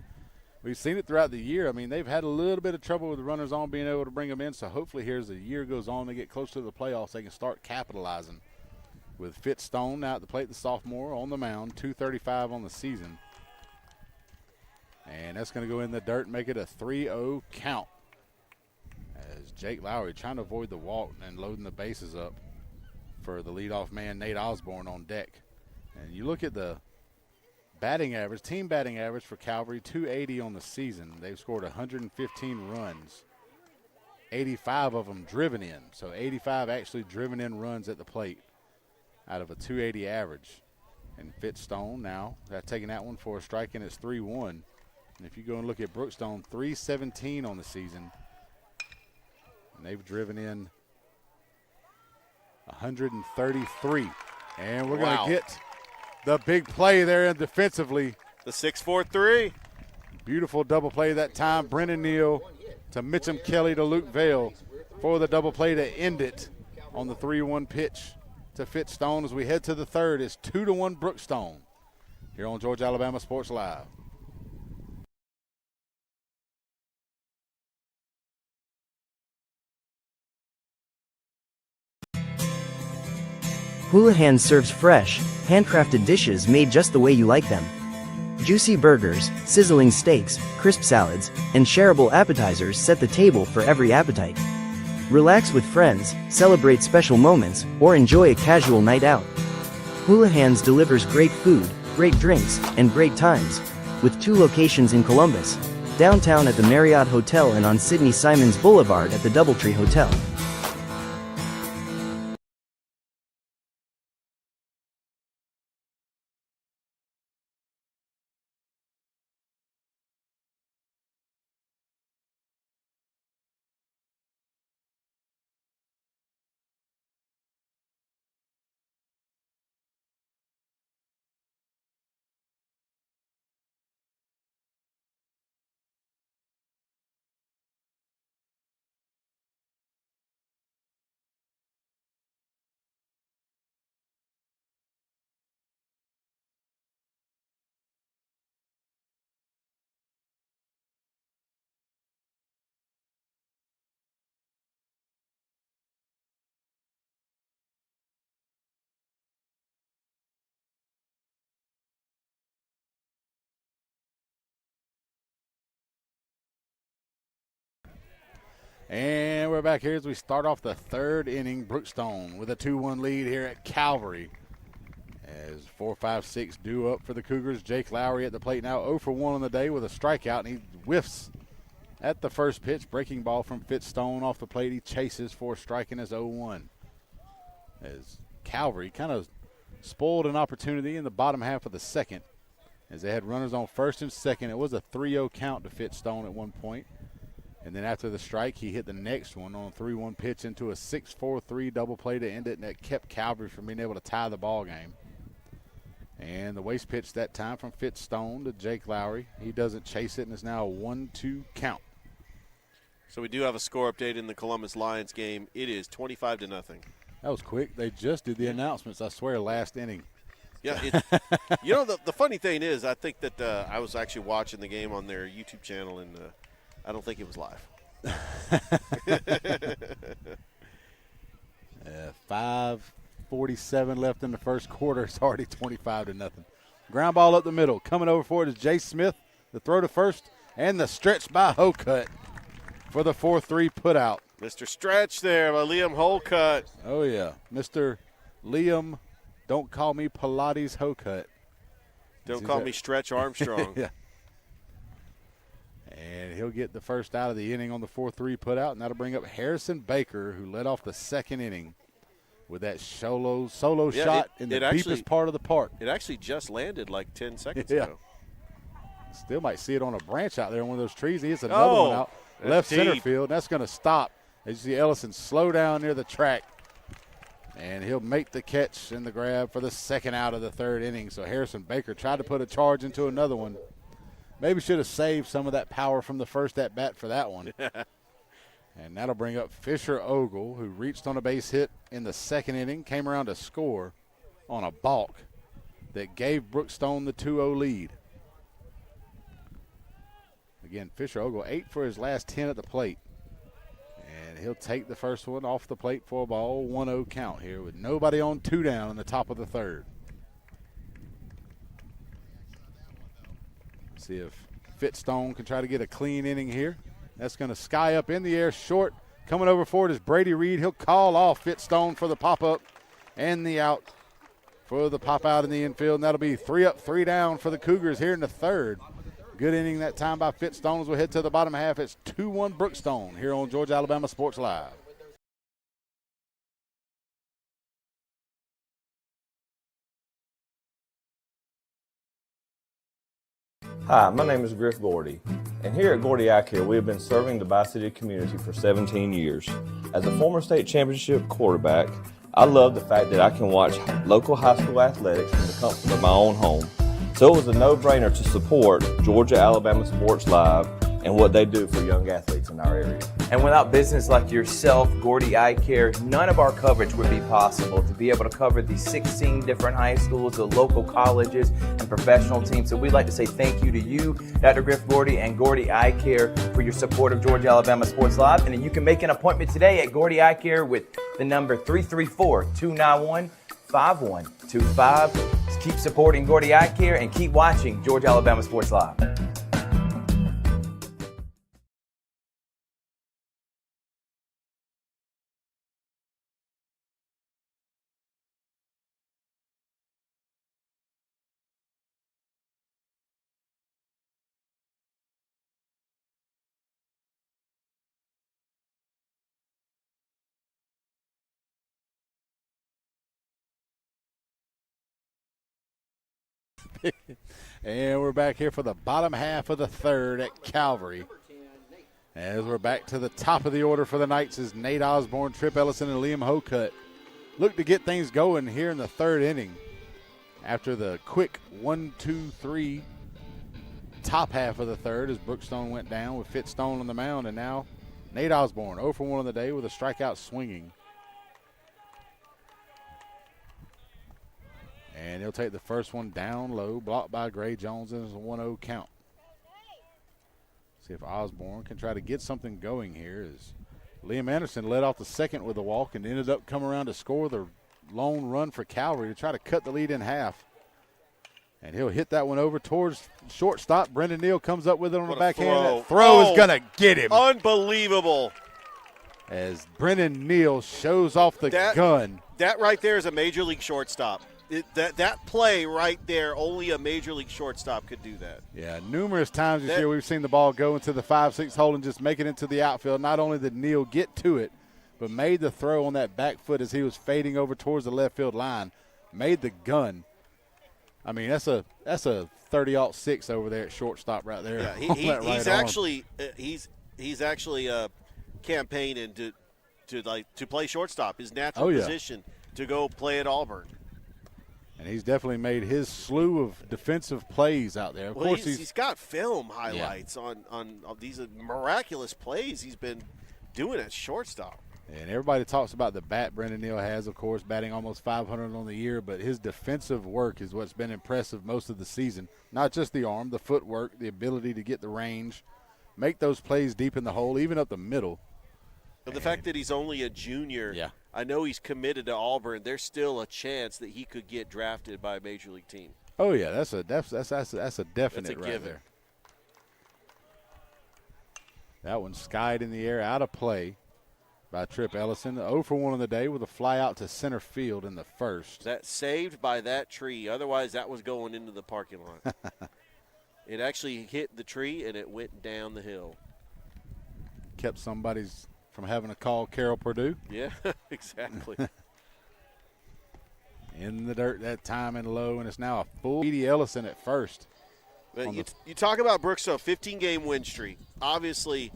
we've seen it throughout the year. I mean, they've had a little bit of trouble with the runners on being able to bring them in, so hopefully here as the year goes on, they get closer to the playoffs, they can start capitalizing. With Fitzstone now at the plate, the sophomore on the mound, 235 on the season. And that's going to go in the dirt and make it a 3-0 count. As Jake Lowry trying to avoid the walk and loading the bases up for the leadoff man, Nate Osborne, on deck. And you look at the batting average, team batting average for Calvary, 280 on the season. They've scored 115 runs, 85 of them driven in. So 85 actually driven in runs at the plate out of a 280 average. And Fitzstone now, taking that one for a strike, and it's 3-1. And if you go and look at Brookstone, 317 on the season. And they've driven in 133. And we're going to get the big play there defensively. The 6-4-3. Beautiful double play that time. Brennan Neal to Mitchum Kelly to Luke Vale for the double play to end it on the 3-1 pitch to Fitzstone. As we head to the third, it's 2-1 Brookstone here on Georgia Alabama Sports Live. Houlihan serves fresh, handcrafted dishes made just the way you like them. Juicy burgers, sizzling steaks, crisp salads, and shareable appetizers set the table for every appetite. Relax with friends, celebrate special moments, or enjoy a casual night out. Houlihan's delivers great food, great drinks, and great times, with 2 locations in Columbus, downtown at the Marriott Hotel and on Sidney Simons Boulevard at the Doubletree Hotel. And we're back here as we start off the third inning. Brookstone with a 2-1 lead here at Calvary. As 4-5-6 due up for the Cougars. Jake Lowry at the plate now 0 for 1 on the day with a strikeout, and he whiffs at the first pitch. Breaking ball from Fitzstone off the plate. He chases for striking as 0-1. As Calvary kind of spoiled an opportunity in the bottom half of the second as they had runners on first and second. It was a 3-0 count to Fitzstone at one point. And then after the strike, he hit the next one on a 3-1 pitch into a 6-4-3 double play to end it, and that kept Calvary from being able to tie the ball game. And the waste pitch that time from Fitzstone to Jake Lowry. He doesn't chase it, and it's now a 1-2 count. So we do have a score update in the Columbus Lions game. It is 25-0. That was quick. They just did the announcements, I swear, last inning. Yeah, you know, the funny thing is, I think that I was actually watching the game on their YouTube channel, and I don't think it was live. 5:47 left in the first quarter. It's already 25-0. Ground ball up the middle. Coming over for it is Jay Smith. The throw to first and the stretch by Hocutt for the 4-3 putout. Mr. Stretch there by Liam Holcutt. Oh, yeah. Mr. Liam, don't call me Pilates Hocutt. Don't call me Stretch Armstrong. Yeah. And he'll get the first out of the inning on the 4-3 putout, and that'll bring up Harrison Baker, who led off the second inning with that solo shot in the deepest part of the park. It actually just landed like 10 seconds Yeah. ago. Still might see it on a branch out there in one of those trees. He hits another one out left center field, and that's going to stop. As you see Ellison slow down near the track, and he'll make the catch and the grab for the second out of the third inning. So Harrison Baker tried to put a charge into another one. Maybe should have saved some of that power from the first at bat for that one. And that'll bring up Fisher Ogle, who reached on a base hit in the second inning, came around to score on a balk that gave Brookstone the 2-0 lead. Again, Fisher Ogle 8 for his last 10 at the plate. And he'll take the first one off the plate for a ball, 1-0 count here with nobody on, 2 down in the top of the third. See if Fitzstone can try to get a clean inning here. That's going to sky up in the air short. Coming over for it is Brady Reed. He'll call off Fitzstone for the pop-up and the out for the pop-out in the infield. And that'll be 3 up, 3 down for the Cougars here in the third. Good inning that time by Fitzstone as we head to the bottom half. It's 2-1 Brookstone here on Georgia Alabama Sports Live. Hi, my name is Griff Gordy, and here at Gordy Eye Care, we have been serving the Bi-City community for 17 years. As a former state championship quarterback, I love the fact that I can watch local high school athletics from the comfort of my own home. So it was a no-brainer to support Georgia Alabama Sports Live and what they do for young athletes in our area. And without business like yourself, Gordy Eye Care, none of our coverage would be possible to be able to cover the 16 different high schools, the local colleges, and professional teams. So we'd like to say thank you to you, Dr. Griff Gordy, and Gordy Eye Care for your support of Georgia Alabama Sports Live. And then you can make an appointment today at Gordy Eye Care with the number 334-291-5125. Keep supporting Gordy Eye Care and keep watching Georgia Alabama Sports Live. And we're back here for the bottom half of the third at Calvary. As we're back to the top of the order for the Knights is Nate Osborne, Trip Ellison, and Liam Hocutt. Look to get things going here in the third inning after the quick 1-2-3 top half of the third as Brookstone went down with Fitzstone on the mound. And now Nate Osborne 0 for 1 on the day with a strikeout swinging. And he'll take the first one down low, blocked by Gray Jones, and it's a 1-0 count. See if Osborne can try to get something going here as Liam Anderson led off the second with a walk and ended up coming around to score the lone run for Calvary to try to cut the lead in half. And he'll hit that one over towards shortstop. Brendan Neal comes up with it on the backhand. That throw is going to get him. Unbelievable. As Brendan Neal shows off the gun. That right there is a major league shortstop. That play right there, only a major league shortstop could do that. Yeah, numerous times this year we've seen the ball go into the 5-6 hole and just make it into the outfield. Not only did Neal get to it, but made the throw on that back foot as he was fading over towards the left field line. Made the gun. I mean, that's a 30-06 over there at shortstop right there. Yeah, he's actually campaigning to play shortstop. His natural position to go play at Auburn. And he's definitely made his slew of defensive plays out there. Of course, he's got film highlights on these miraculous plays he's been doing at shortstop. And everybody talks about the bat Brendan Neal has, of course, batting almost 500 on the year, but his defensive work is what's been impressive most of the season. Not just the arm, the footwork, the ability to get the range, make those plays deep in the hole, even up the middle. But the fact that he's only a junior, I know he's committed to Auburn. There's still a chance that he could get drafted by a major league team. Oh yeah, that's a definite right given. there. That one skied in the air, out of play by Trip Ellison. 0 for 1 on the day with a fly out to center field in the first. That saved by that tree. Otherwise, that was going into the parking lot. It actually hit the tree and it went down the hill. Kept somebody's from having to call Carol Purdue. Yeah, exactly. In the dirt that time and low, and it's now a full Edie Ellison at first. But you talk about Brookstone, 15-game win streak. Obviously,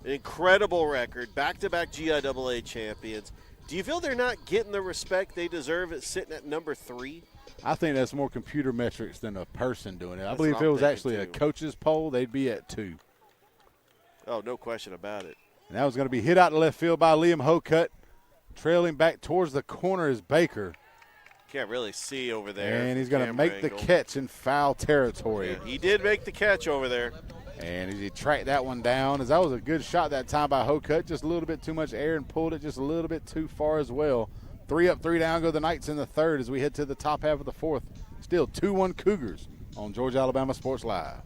an incredible record, back-to-back GIAA champions. Do you feel they're not getting the respect they deserve at sitting at number 3? I think that's more computer metrics than a person doing it. I That's believe what if it I'm was actually a thinking, too. coach's poll, they'd be at 2. Oh, no question about it. And that was going to be hit out to left field by Liam Hocutt. Trailing back towards the corner is Baker. Can't really see over there. And he's from going to camera make the angle. catch in foul territory. Yeah, he did make the catch over there. And he tracked that one down, as that was a good shot that time by Hocutt. Just a little bit too much air and pulled it just a little bit too far as well. 3 up, 3 down go the Knights in the third as we head to the top half of the fourth. Still 2-1 Cougars on Georgia Alabama Sports Live.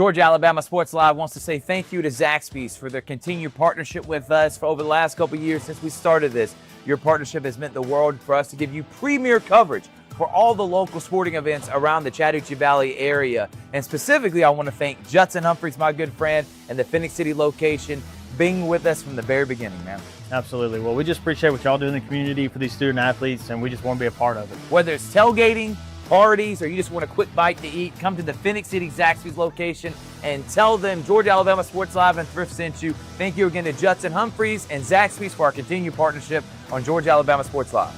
Georgia Alabama Sports Live wants to say thank you to Zaxby's for their continued partnership with us for over the last couple of years since we started this. Your partnership has meant the world for us to give you premier coverage for all the local sporting events around the Chattahoochee Valley area. And specifically, I want to thank Judson Humphreys, my good friend, and the Phoenix City location, being with us from the very beginning, man. Absolutely. Well, we just appreciate what y'all do in the community for these student athletes, and we just want to be a part of it. Whether it's tailgating, parties, or you just want a quick bite to eat, come to the Phoenix City Zaxby's location and tell them Georgia Alabama Sports Live and Thrift sent you. Thank you again to Judson Humphreys and Zaxby's for our continued partnership on Georgia Alabama Sports Live.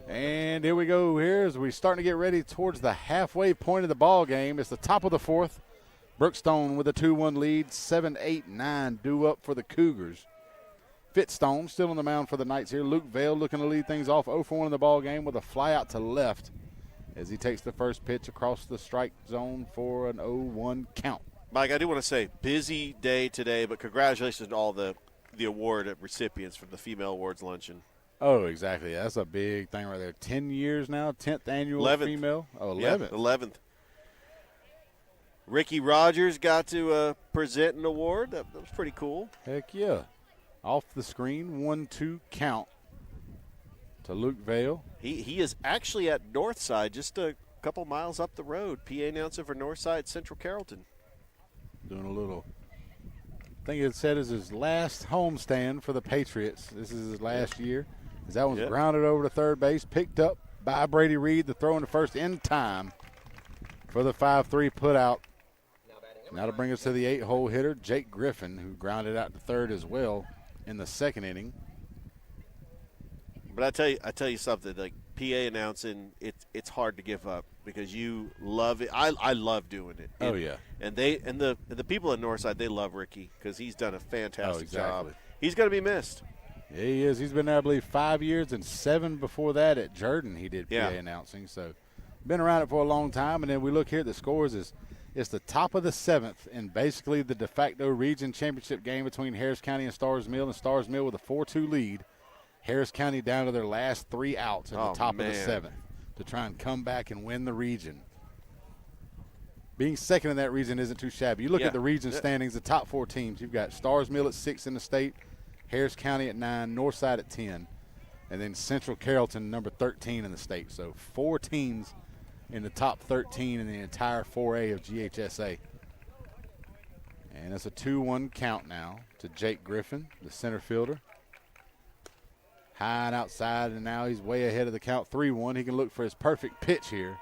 And here we go here as we're starting to get ready towards the halfway point of the ball game. It's the top of the fourth. Brookstone with a 2-1 lead, 7-8-9 due up for the Cougars. Fitzstone still on the mound for the Knights here. Luke Vale looking to lead things off 0-for-1 in the ball game with a fly out to left as he takes the first pitch across the strike zone for an 0-1 count. Mike, I do want to say busy day today, but congratulations to all the award recipients from the Female Awards Luncheon. Oh, exactly. That's a big thing right there. 10 years now, 10th annual 11th. female. Oh, 11th. Yeah, 11th. Ricky Rogers got to present an award. That was pretty cool. Heck yeah. Off the screen, 1-2 count to Luke Vale. He is actually at Northside, just a couple miles up the road. PA announcer for Northside Central Carrollton. Doing a little, I think it said is his last homestand for the Patriots. This is his last year. As that one's grounded over to third base, picked up by Brady Reed, the throw in the first in time for the 5-3 put out. Now to bring us to the 8-hole hitter, Jake Griffin, who grounded out to third as well in the second inning. But I tell you something, like PA announcing, it's hard to give up because you love it. I love doing it. Oh yeah. And the people at Northside, they love Ricky because he's done a fantastic job. exactly. He's going to be missed. Yeah, he is. He's been there, I believe, 5 years, and 7 before that at Jordan he did PA announcing. So been around it for a long time. And then we look here at the scores. It's the top of the 7th in basically the de facto region championship game between Harris County and Starrs Mill with a 4-2 lead. Harris County down to their last 3 outs in the top of the 7th to try and come back and win the region. Being second in that region isn't too shabby. You look at the region standings, the top 4 teams. You've got Starrs Mill at 6 in the state, Harris County at 9, Northside at 10, and then Central Carrollton number 13 in the state. So 4 teams in the top 13 in the entire 4A of GHSA. And it's a 2-1 count now to Jake Griffin, the center fielder. High and outside, and now he's way ahead of the count, 3-1. He can look for his perfect pitch here.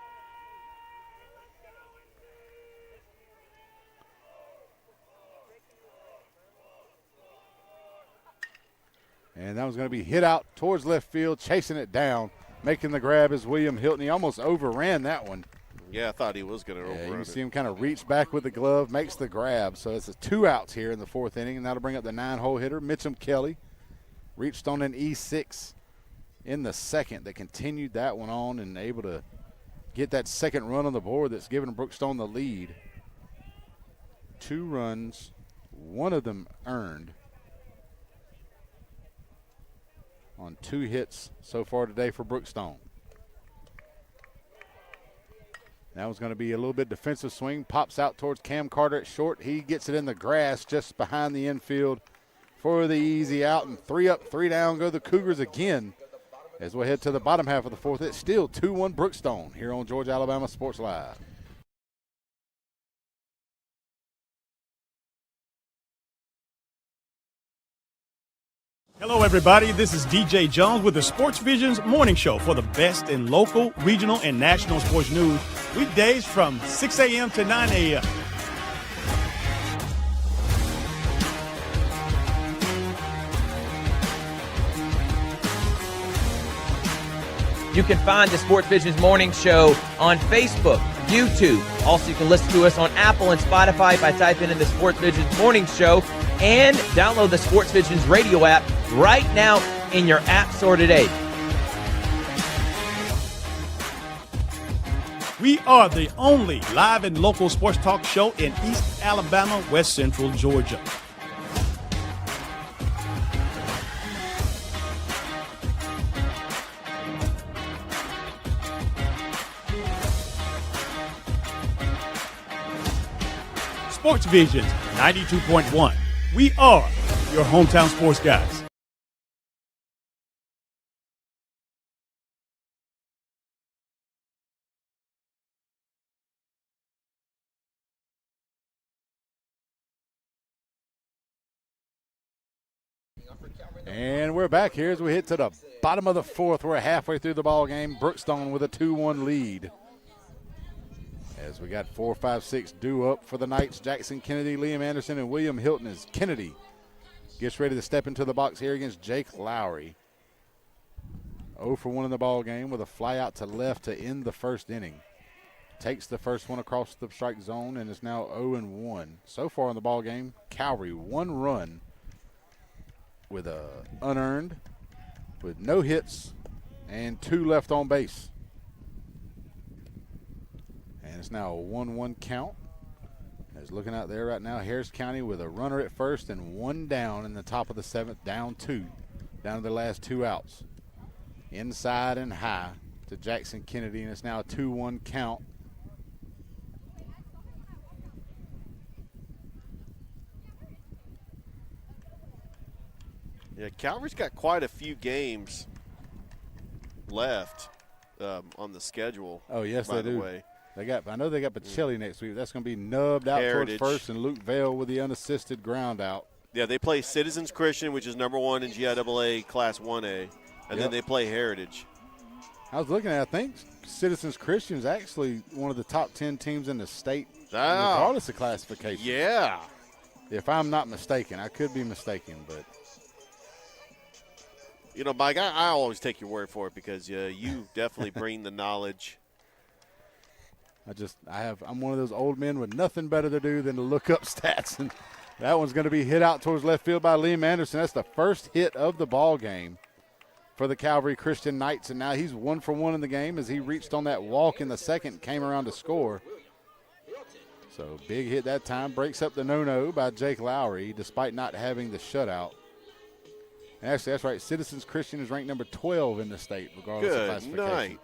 And that was going to be hit out towards left field, chasing it down. Making the grab is William Hilton. He almost overran that one. Yeah, I thought he was going to overrun it. You can see him kind of reach back with the glove, makes the grab. So it's 2 outs here in the 4th inning, and that'll bring up the 9-hole hitter, Mitchum Kelly. Reached on an E6 in the 2nd that continued that one on and able to get that 2nd run on the board that's giving Brookstone the lead. 2 runs, one of them earned on 2 hits so far today for Brookstone. That was going to be a little bit defensive swing. Pops out towards Cam Carter at short. He gets it in the grass just behind the infield for the easy out. And 3 up, 3 down go the Cougars again as we head to the bottom half of the 4th. It's still 2-1 Brookstone here on Georgia Alabama Sports Live. Hello, everybody. This is DJ Jones with the Sports Visions Morning Show for the best in local, regional, and national sports news. Weekdays from 6 a.m. to 9 a.m. You can find the Sports Visions Morning Show on Facebook, YouTube. Also, you can listen to us on Apple and Spotify by typing in the Sports Visions Morning Show, and download the Sports Visions radio app right now in your app store today. We are the only live and local sports talk show in East Alabama, West Central Georgia. Sports Visions 92.1. We are your hometown sports guys. And we're back here as we hit to the bottom of the 4th. We're halfway through the ball game. Brookstone with a 2-1 lead. As we got 4, 5, 6 due up for the Knights. Jackson Kennedy, Liam Anderson, and William Hilton as Kennedy gets ready to step into the box here against Jake Lowry. 0 for 1 in the ball game with a fly out to left to end the first inning. Takes the first one across the strike zone and is now 0-1. So far in the ball game, Calvary 1 run with a unearned, with no hits and 2 left on base. And it's now a 1-1 count. As looking out there right now, Harris County with a runner at first and 1 down in the top of the 7th, down 2, down to the last 2 outs. Inside and high to Jackson Kennedy, and it's now a 2-1 count. Yeah, Calvary's got quite a few games left on the schedule. Oh, yes, by they the do. way. I know they got Pacelli next week. That's going to be nubbed out Heritage. towards first, and Luke Vale with the unassisted ground out. Yeah, they play Citizens Christian, which is number 1 in GIAA Class 1A, and then they play Heritage. I was looking at, I think Citizens Christian is actually one of the top 10 teams in the state, regardless of classification. Yeah. If I'm not mistaken. I could be mistaken, but. You know, Mike, I always take your word for it because you definitely bring the knowledge. I'm one of those old men with nothing better to do than to look up stats, and that one's going to be hit out towards left field by Liam Anderson. That's the first hit of the ball game for the Calvary Christian Knights, and now he's 1 for 1 in the game as he reached on that walk in the second, came around to score. So big hit that time, breaks up the no-no by Jake Lowry despite not having the shutout. And actually, that's right, Citizens Christian is ranked number 12 in the state regardless of classification. Good night.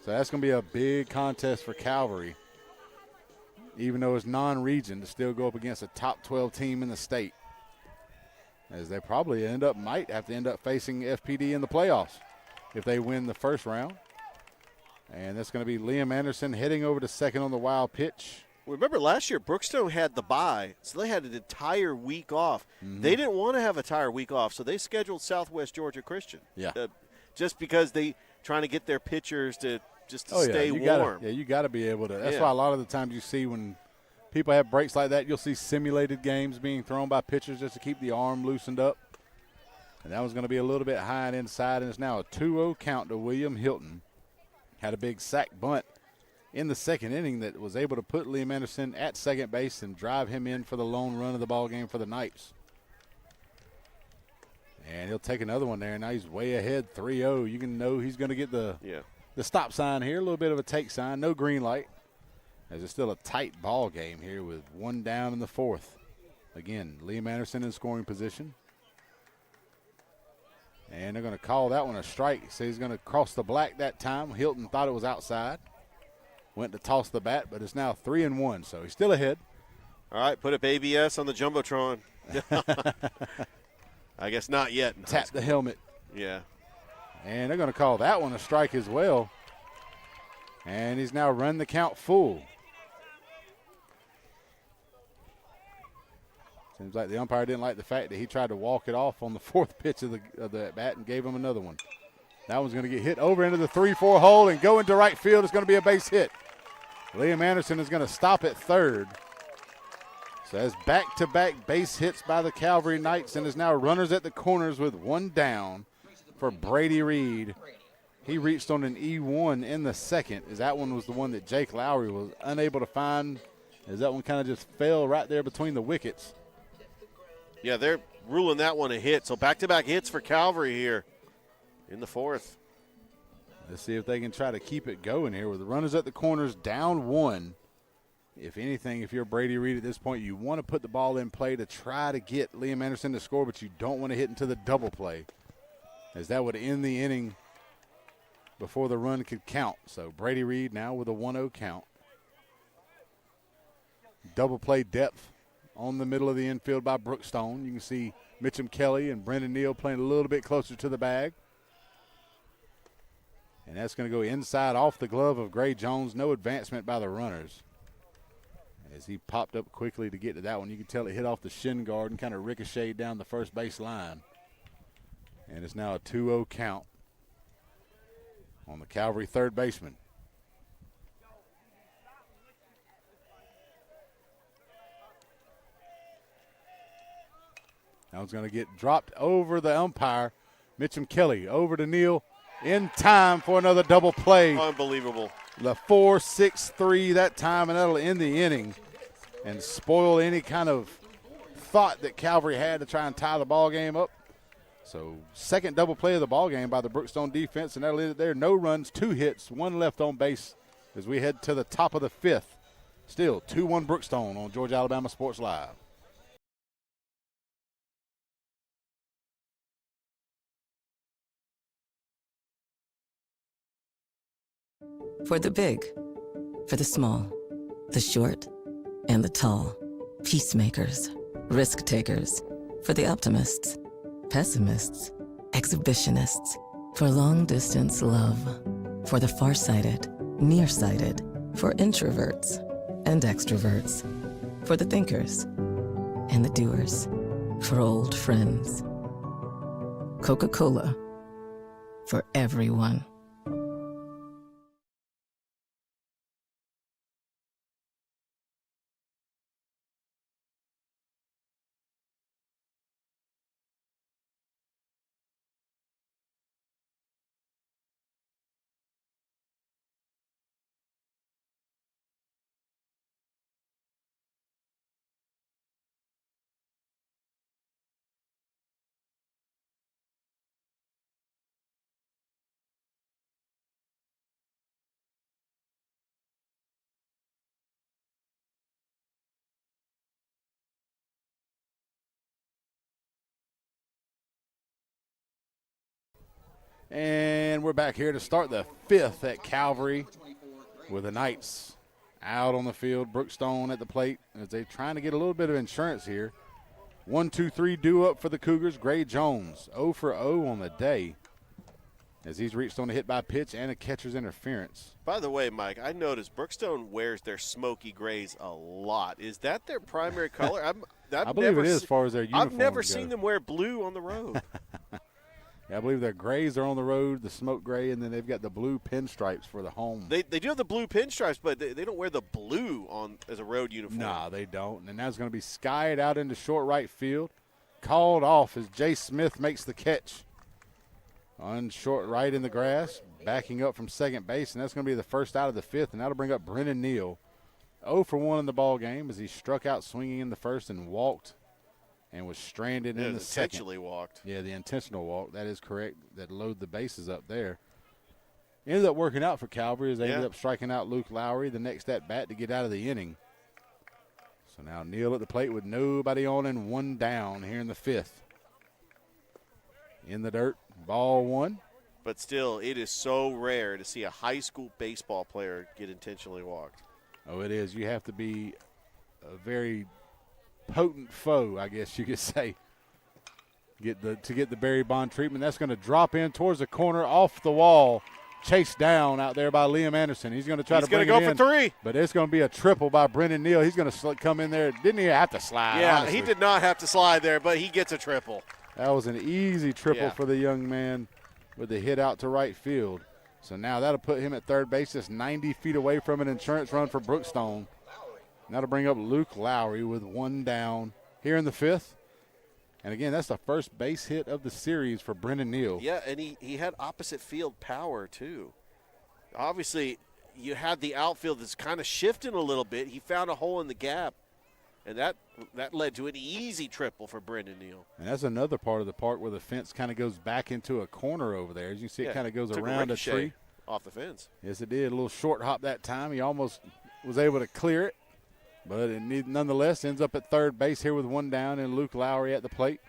So that's going to be a big contest for Calvary, even though it's non-region, to still go up against a top 12 team in the state, as they probably might have to end up facing FPD in the playoffs if they win the first round. And that's going to be Liam Anderson heading over to second on the wild pitch. Remember last year, Brookstone had the bye, so they had an entire week off. Mm-hmm. They didn't want to have an entire week off, so they scheduled Southwest Georgia Christian. Yeah. Just because they trying to get their pitchers to stay warm. You got to be able to. That's why a lot of the times you see when people have breaks like that, you'll see simulated games being thrown by pitchers just to keep the arm loosened up. And that was going to be a little bit high and inside, and it's now a 2-0 count to William Hilton. Had a big sack bunt in the second inning that was able to put Liam Anderson at second base and drive him in for the lone run of the ball game for the Knights. And he'll take another one there. Now he's way ahead, 3-0. You can know he's going to get the stop sign here, a little bit of a take sign, no green light. As it's still a tight ball game here with one down in the fourth. Again, Liam Anderson in scoring position. And they're going to call that one a strike. So he's going to cross the black that time. Hilton thought it was outside. Went to toss the bat, but it's now 3-1, so he's still ahead. All right, put up ABS on the Jumbotron. I guess not yet. Tap the helmet. Yeah. And they're going to call that one a strike as well. And he's now run the count full. Seems like the umpire didn't like the fact that he tried to walk it off on the fourth pitch of the at bat and gave him another one. That one's going to get hit over into the 3-4 hole and go into right field. It's going to be a base hit. Liam Anderson is going to stop at third. So that's back-to-back base hits by the Calvary Knights, and is now runners at the corners with one down for Brady Reed. He reached on an E1 in the second, as that one was the one that Jake Lowry was unable to find, as that one kind of just fell right there between the wickets. Yeah, they're ruling that one a hit. So back-to-back hits for Calvary here in the fourth. Let's see if they can try to keep it going here with the runners at the corners down one. If anything, if you're Brady Reed at this point, you want to put the ball in play to try to get Liam Anderson to score, but you don't want to hit into the double play, as that would end the inning before the run could count. So Brady Reed now with a 1-0 count. Double play depth on the middle of the infield by Brookstone. You can see Mitchum Kelly and Brendan Neal playing a little bit closer to the bag. And that's going to go inside off the glove of Gray Jones. No advancement by the runners. As he popped up quickly to get to that one, you can tell it hit off the shin guard and kind of ricocheted down the first base line. And it's now a 2-0 count on the Calvary third baseman. That one's going to get dropped over the umpire. Mitchum Kelly over to Neal in time for another double play. Unbelievable. The 4-6-3 that time, and that'll end the inning and spoil any kind of thought that Calvary had to try and tie the ball game up. So second double play of the ball game by the Brookstone defense, and that'll end it there. No runs, 2 hits, 1 left on base as we head to the top of the fifth. Still 2-1 Brookstone on Georgia Alabama Sports Live. For the big, for the small, the short, and the tall. Peacemakers, risk takers. For the optimists, pessimists, exhibitionists. For long distance love. For the farsighted, nearsighted. For introverts and extroverts. For the thinkers and the doers. For old friends. Coca-Cola. For everyone. And we're back here to start the fifth at Calvary with the Knights out on the field. Brookstone at the plate as they're trying to get a little bit of insurance here. 1-2-3 due up for the Cougars. Gray Jones 0 for 0 on the day as he's reached on a hit by pitch and a catcher's interference. By the way, Mike, I noticed Brookstone wears their smoky grays a lot. Is that their primary color? I believe it is as far as their uniforms I've never go. seen them wear blue on the road. I believe their grays are on the road, the smoke gray, and then they've got the blue pinstripes for the home. They do have the blue pinstripes, but they don't wear the blue on as a road uniform. No, they don't. And that's going to be skied out into short right field. Called off as Jay Smith makes the catch on short right in the grass, backing up from second base, and that's going to be the first out of the fifth, and that'll bring up Brennan Neal. 0 for 1 in the ball game as he struck out swinging in the first and walked and was stranded in the second. Intentionally walked. Yeah, the intentional walk. That is correct. That load the bases up there. ended up working out for Calvary as they ended Yeah. up striking out Luke Lowry the next at bat to get out of the inning. So now Neal at the plate with nobody on and one down here in the fifth. In the dirt, ball one. But still, it is so rare to see a high school baseball player get intentionally walked. Oh, it is. You have to be a very potent foe, I guess you could say, to get the Barry Bond treatment. That's going to drop in towards the corner, off the wall, chased down out there by Liam Anderson. He's going to try to bring it in. He's going to go for 3. But it's going to be a triple by Brendan Neal. He's going to come in there. Didn't he have to slide? Yeah, honestly. he did not have to slide there, but he gets a triple. That was an easy triple Yeah. for the young man with the hit out to right field. So now that'll put him at third base, just 90 feet away from an insurance run for Brookstone. That'll bring up Luke Lowry with one down here in the fifth. And again, that's the first base hit of the series for Brendan Neal. Yeah, and he had opposite field power too. Obviously, you had the outfield that's kind of shifting a little bit. He found a hole in the gap, and that led to an easy triple for Brendan Neal. And that's another part of the park where the fence kind of goes back into a corner over there. As you see, it kind of goes Took around a ricochet tree. off the fence. Yes, it did. A little short hop that time. He almost was able to clear it. But it nonetheless ends up at third base here with one down and Luke Lowry at the plate.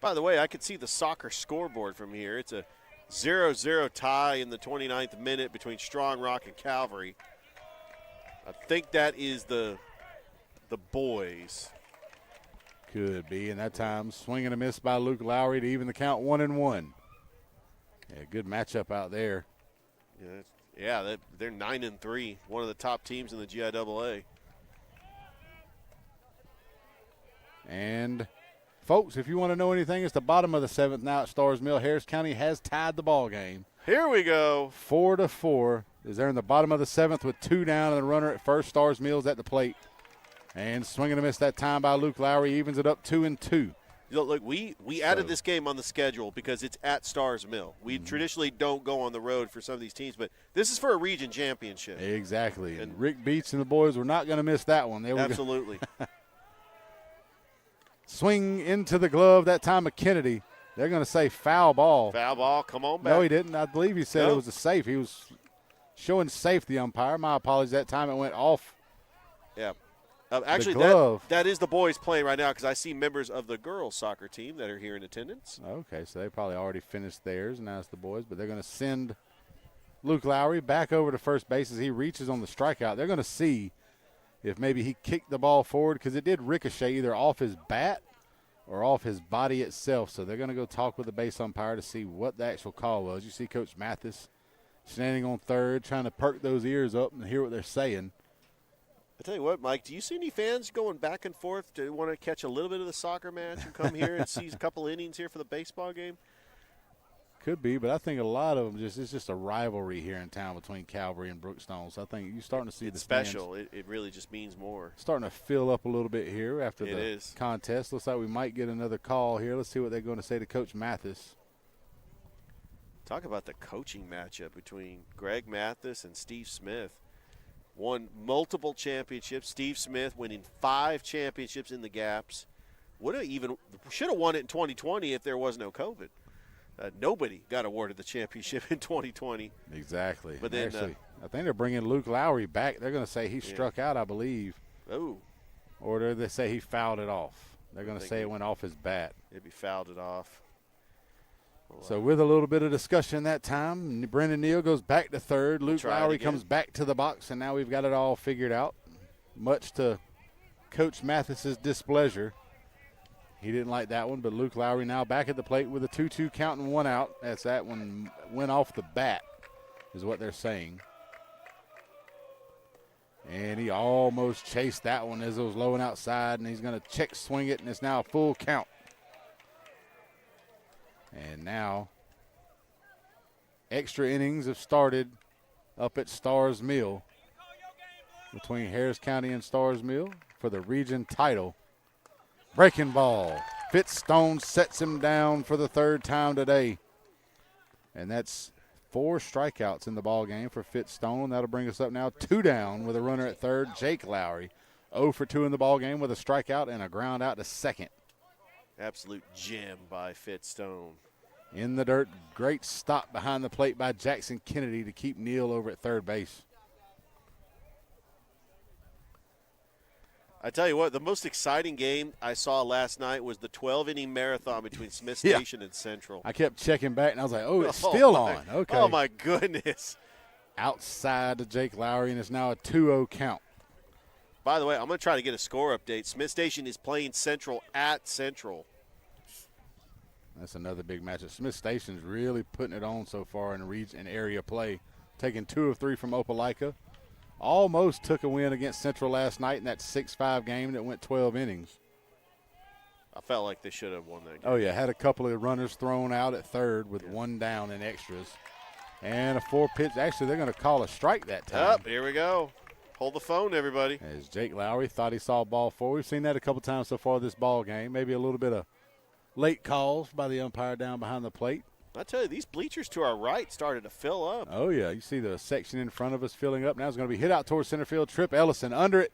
By the way, I could see the soccer scoreboard from here. It's a 0-0 tie in the 29th minute between Strong Rock and Calvary. I think that is the boys. Could be, and that time swing and a miss by Luke Lowry to even the count 1-1. Yeah, good matchup out there. Yeah, they're 9-3, one of the top teams in the GIAA. And, folks, if you want to know anything, it's the bottom of the seventh now at Starrs Mill. Harris County has tied the ball game. Here we go. 4-4 is there in the bottom of the seventh with two down and the runner at first. Starrs Mill's at the plate. And swing and a miss that time by Luke Lowry evens it up 2-2. Look, we added this game on the schedule because it's at Starrs Mill. We traditionally don't go on the road for some of these teams, but this is for a region championship. Exactly. And Rick Beats and the boys were not going to miss that one. They were Absolutely. Swing into the glove that time of Kennedy. They're going to say foul ball. Foul ball, come on back. No, he didn't. I believe he said it was a safe. He was showing safe, the umpire. My apologies. That time it went off. Yeah. Actually, that is the boys playing right now because I see members of the girls' soccer team that are here in attendance. Okay, so they probably already finished theirs, and now it's the boys. But they're going to send Luke Lowry back over to first base as he reaches on the strikeout. They're going to see if maybe he kicked the ball forward because it did ricochet either off his bat or off his body itself. So they're going to go talk with the base umpire to see what the actual call was. You see Coach Mathis standing on third trying to perk those ears up and hear what they're saying. I tell you what, Mike, do you see any fans going back and forth to want to catch a little bit of the soccer match and come here and see a couple innings here for the baseball game? Could be, but I think a lot of them it's just a rivalry here in town between Calvary and Brookstone. So I think you're starting to see It's the stands special. It really just means more. starting to fill up a little bit here after It the is. contest. Looks like we might get another call here. Let's see what they're going to say to Coach Mathis. Talk about the coaching matchup between Greg Mathis and Steve Smith. Won multiple championships. Steve Smith winning 5 championships in the gaps. Should have won it in 2020 if there was no COVID. Nobody got awarded the championship in 2020. Exactly. But then, actually, I think they're bringing Luke Lowry back. They're going to say he struck out, I believe. Oh. Or they say he fouled it off. They're going to say it went off his bat. Maybe fouled it off. So with a little bit of discussion that time, Brendan Neal goes back to third. Luke Lowry comes back to the box, and now we've got it all figured out, much to Coach Mathis's displeasure. He didn't like that one, but Luke Lowry now back at the plate with a 2-2 count and one out. That one went off the bat is what they're saying. And he almost chased that one as it was low and outside, and he's going to check swing it, and it's now a full count. And now extra innings have started up at Starrs Mill between Harris County and Starrs Mill for the region title. Breaking ball. Fitzstone sets him down for the third time today. And that's 4 strikeouts in the ball game for Fitzstone. That'll bring us up now 2 down with a runner at third, Jake Lowry. 0 for 2 in the ball game with a strikeout and a ground out to second. Absolute gem by Fitzstone. In the dirt, great stop behind the plate by Jackson Kennedy to keep Neal over at third base. I tell you what, the most exciting game I saw last night was the 12-inning marathon between Smith Station and Central. I kept checking back, and I was like, oh, it's still on. Okay. Oh, my goodness. Outside to Jake Lowry, and it's now a 2-0 count. By the way, I'm going to try to get a score update. Smith Station is playing Central at Central. That's another big matchup. Smith Station's really putting it on so far in region area play, taking 2 of 3 from Opelika. Almost took a win against Central last night in that 6-5 game that went 12 innings. I felt like they should have won that game. Oh, yeah, had a couple of runners thrown out at third with one down in extras. And a 4-pitch. Actually, they're going to call a strike that time. Here we go. Hold the phone, everybody. As Jake Lowry thought he saw ball 4. We've seen that a couple times so far this ball game. Maybe a little bit of late calls by the umpire down behind the plate. I tell you, these bleachers to our right started to fill up. Oh, yeah. You see the section in front of us filling up. Now it's going to be hit out towards center field. Trip Ellison under it.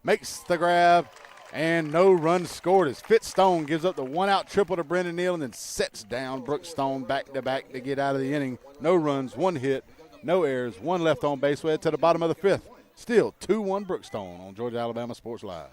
Makes the grab. And no runs scored as Fitzstone gives up the one-out triple to Brendan Neal and then sets down Brookstone back-to-back to get out of the inning. No runs, 1 hit, no errors, 1 left on base. We head to the bottom of the 5th. Still 2-1 Brookstone on Georgia Alabama Sports Live.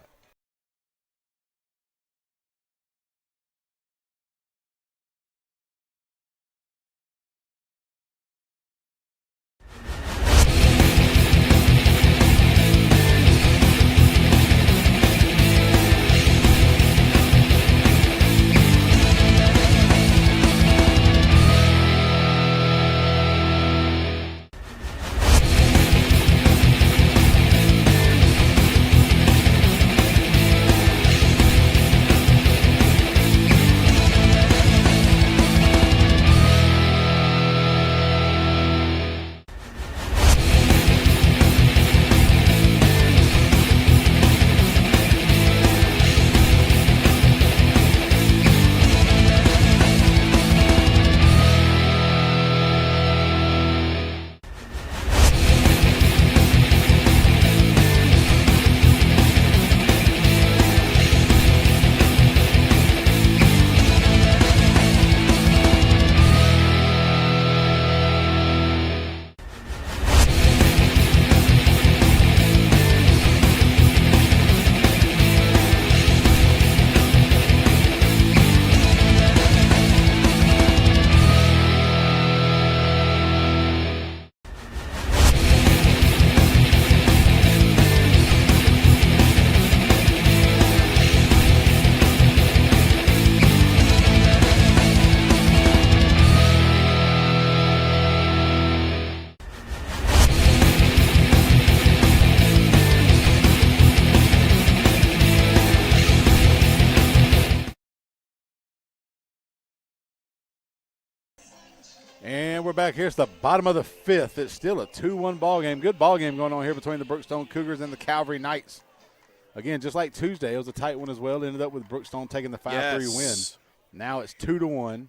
And we're back here. It's the bottom of the 5th. It's still a 2-1 ball game. Good ball game going on here between the Brookstone Cougars and the Calvary Knights. Again, just like Tuesday, it was a tight one as well. Ended up with Brookstone taking the 5-3 win. Now it's 2-1.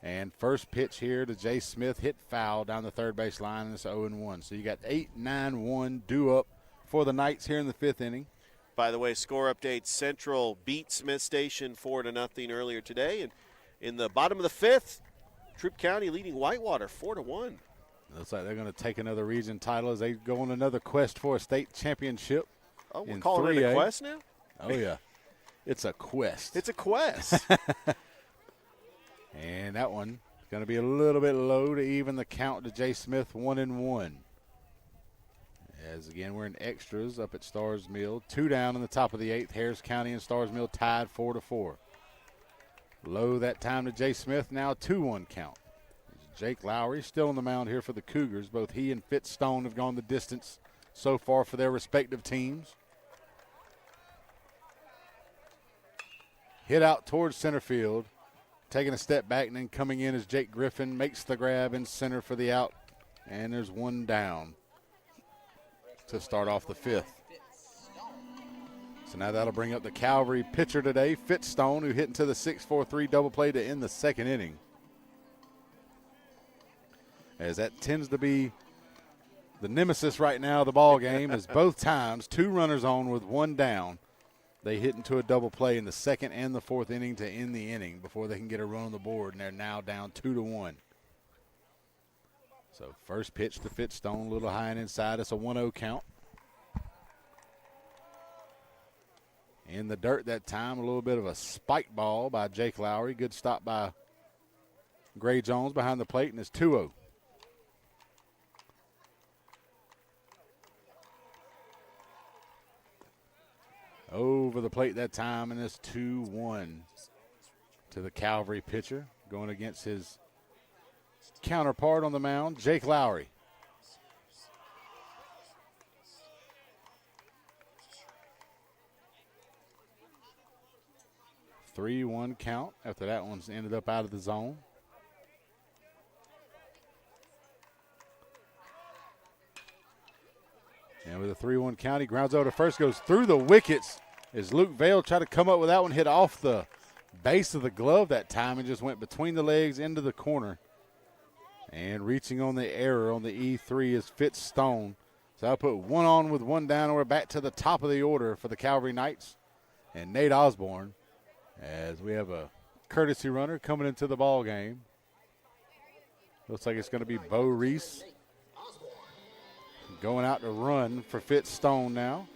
And first pitch here to Jay Smith, hit foul down the third base line, and it's 0-1. So you got 8-9-1 due up for the Knights here in the 5th inning. By the way, score update, Central beat Smith Station 4-0 earlier today. And in the bottom of the 5th, Troup County leading Whitewater 4-1. Looks like they're going to take another region title as they go on another quest for a state championship. Oh, we're calling it a quest now? Oh, yeah. It's a quest. It's a quest. And that one is going to be a little bit low to even the count to Jay Smith, 1-1. As, again, we're in extras up at Stars Mill. 2 down in the top of the 8th. Harris County and Stars Mill tied 4-4. Low that time to Jay Smith, now 2-1 count. Jake Lowry still on the mound here for the Cougars. Both he and Fitzstone have gone the distance so far for their respective teams. Hit out towards center field. Taking a step back and then coming in as Jake Griffin makes the grab in center for the out. And there's 1 down to start off the 5th. So now that'll bring up the Calvary pitcher today, Fitzstone, who hit into the 6-4-3 double play to end the 2nd inning. As that tends to be the nemesis right now of the ball game, as both times 2 runners on with 1 down. They hit into a double play in the second and the fourth inning to end the inning before they can get a run on the board, and they're now down 2-1. So first pitch to Fitzstone, a little high and inside. It's a 1-0 count. In the dirt that time, a little bit of a spike ball by Jake Lowry. Good stop by Gray Jones behind the plate, and it's 2-0. Over the plate that time, and it's 2-1 to the Calvary pitcher, going against his counterpart on the mound, Jake Lowry. (3-1) count after that one's ended up out of the zone. And with a 3-1 count, he grounds over to first, goes through the wickets as Luke Vail tried to come up with that one, hit off the base of the glove that time and just went between the legs into the corner. And reaching on the error on the E3 is Fitzstone. So I'll put one on with one down, and we're back to the top of the order for the Calvary Knights and Nate Osborne, as we have a courtesy runner coming into the ball game. Looks like it's going to be Bo Reese going out to run for Fitzstone now.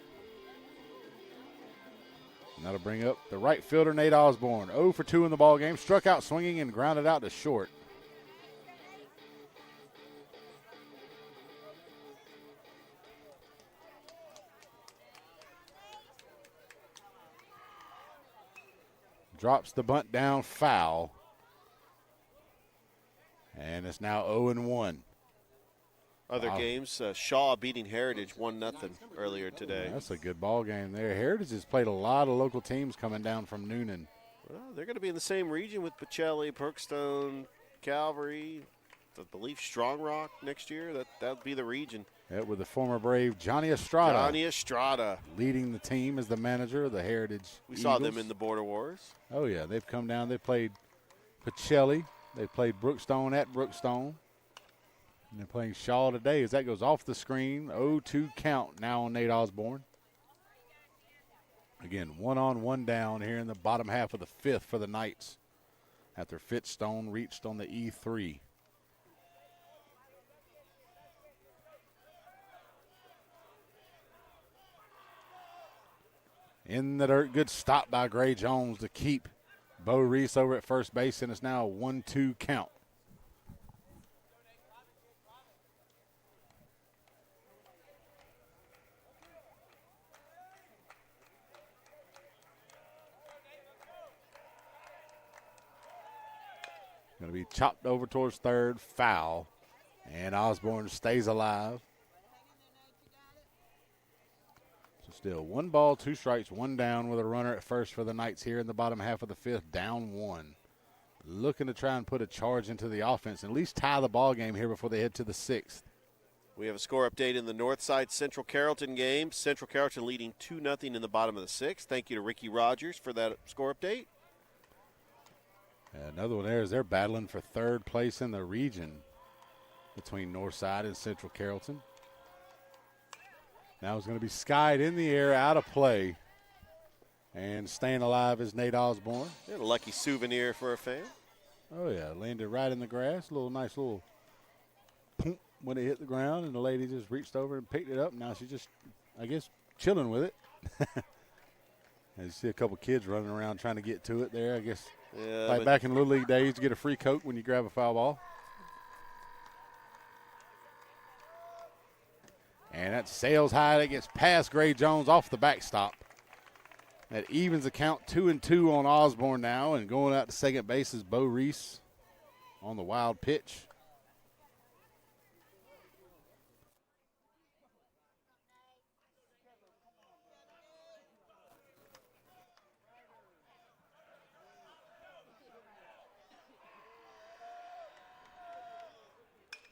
And that'll bring up the right fielder, Nate Osborne. 0 for 2 in the ball game. Struck out swinging and grounded out to short. Drops the bunt down foul. And it's now 0-1. Other games, Shaw beating Heritage 1-0 earlier today. That's a good ball game there. Heritage has played a lot of local teams coming down from Noonan. Well, they're going to be in the same region with Pacelli, Brookstone, Calvary, I believe Strong Rock next year. That'll be the region. Yeah, with the former Brave Johnny Estrada. Johnny Estrada. Leading the team as the manager of the Heritage We Eagles. saw them in the Border Wars. Oh, yeah. They've come down. They played Pacelli. They played Brookstone at Brookstone. And they're playing Shaw today as that goes off the screen. 0-2 count now on Nate Osborne. Again, 1 on, 1 down here in the bottom half of the fifth for the Knights after Fitzstone reached on the E3. In the dirt, good stop by Gray Jones to keep Bo Reese over at first base, and it's now a 1-2 count. Going to be chopped over towards third, foul, and Osborne stays alive. So still 1 ball, 2 strikes, 1 down with a runner at first for the Knights here in the bottom half of the fifth, down 1. Looking to try and put a charge into the offense and at least tie the ball game here before they head to the sixth. We have a score update in the Northside Central Carrollton game. Central Carrollton leading 2-0 in the bottom of the sixth. Thank you to Ricky Rogers for that score update. Another one there is they're battling for third place in the region between Northside and Central Carrollton. Now it's going to be skied in the air, out of play. And staying alive is Nate Osborne. A lucky souvenir for a fan. Oh, yeah, landed right in the grass. Nice little poop when it hit the ground, and the lady just reached over and picked it up. Now she's just, I guess, chilling with it. And you see a couple kids running around trying to get to it there, I guess. Yeah, like back in Little League days, you get a free Coke when you grab a foul ball. And that sails high. That gets past Gray Jones off the backstop. That evens the count 2-2 on Osborne now. And going out to second base is Bo Reese on the wild pitch.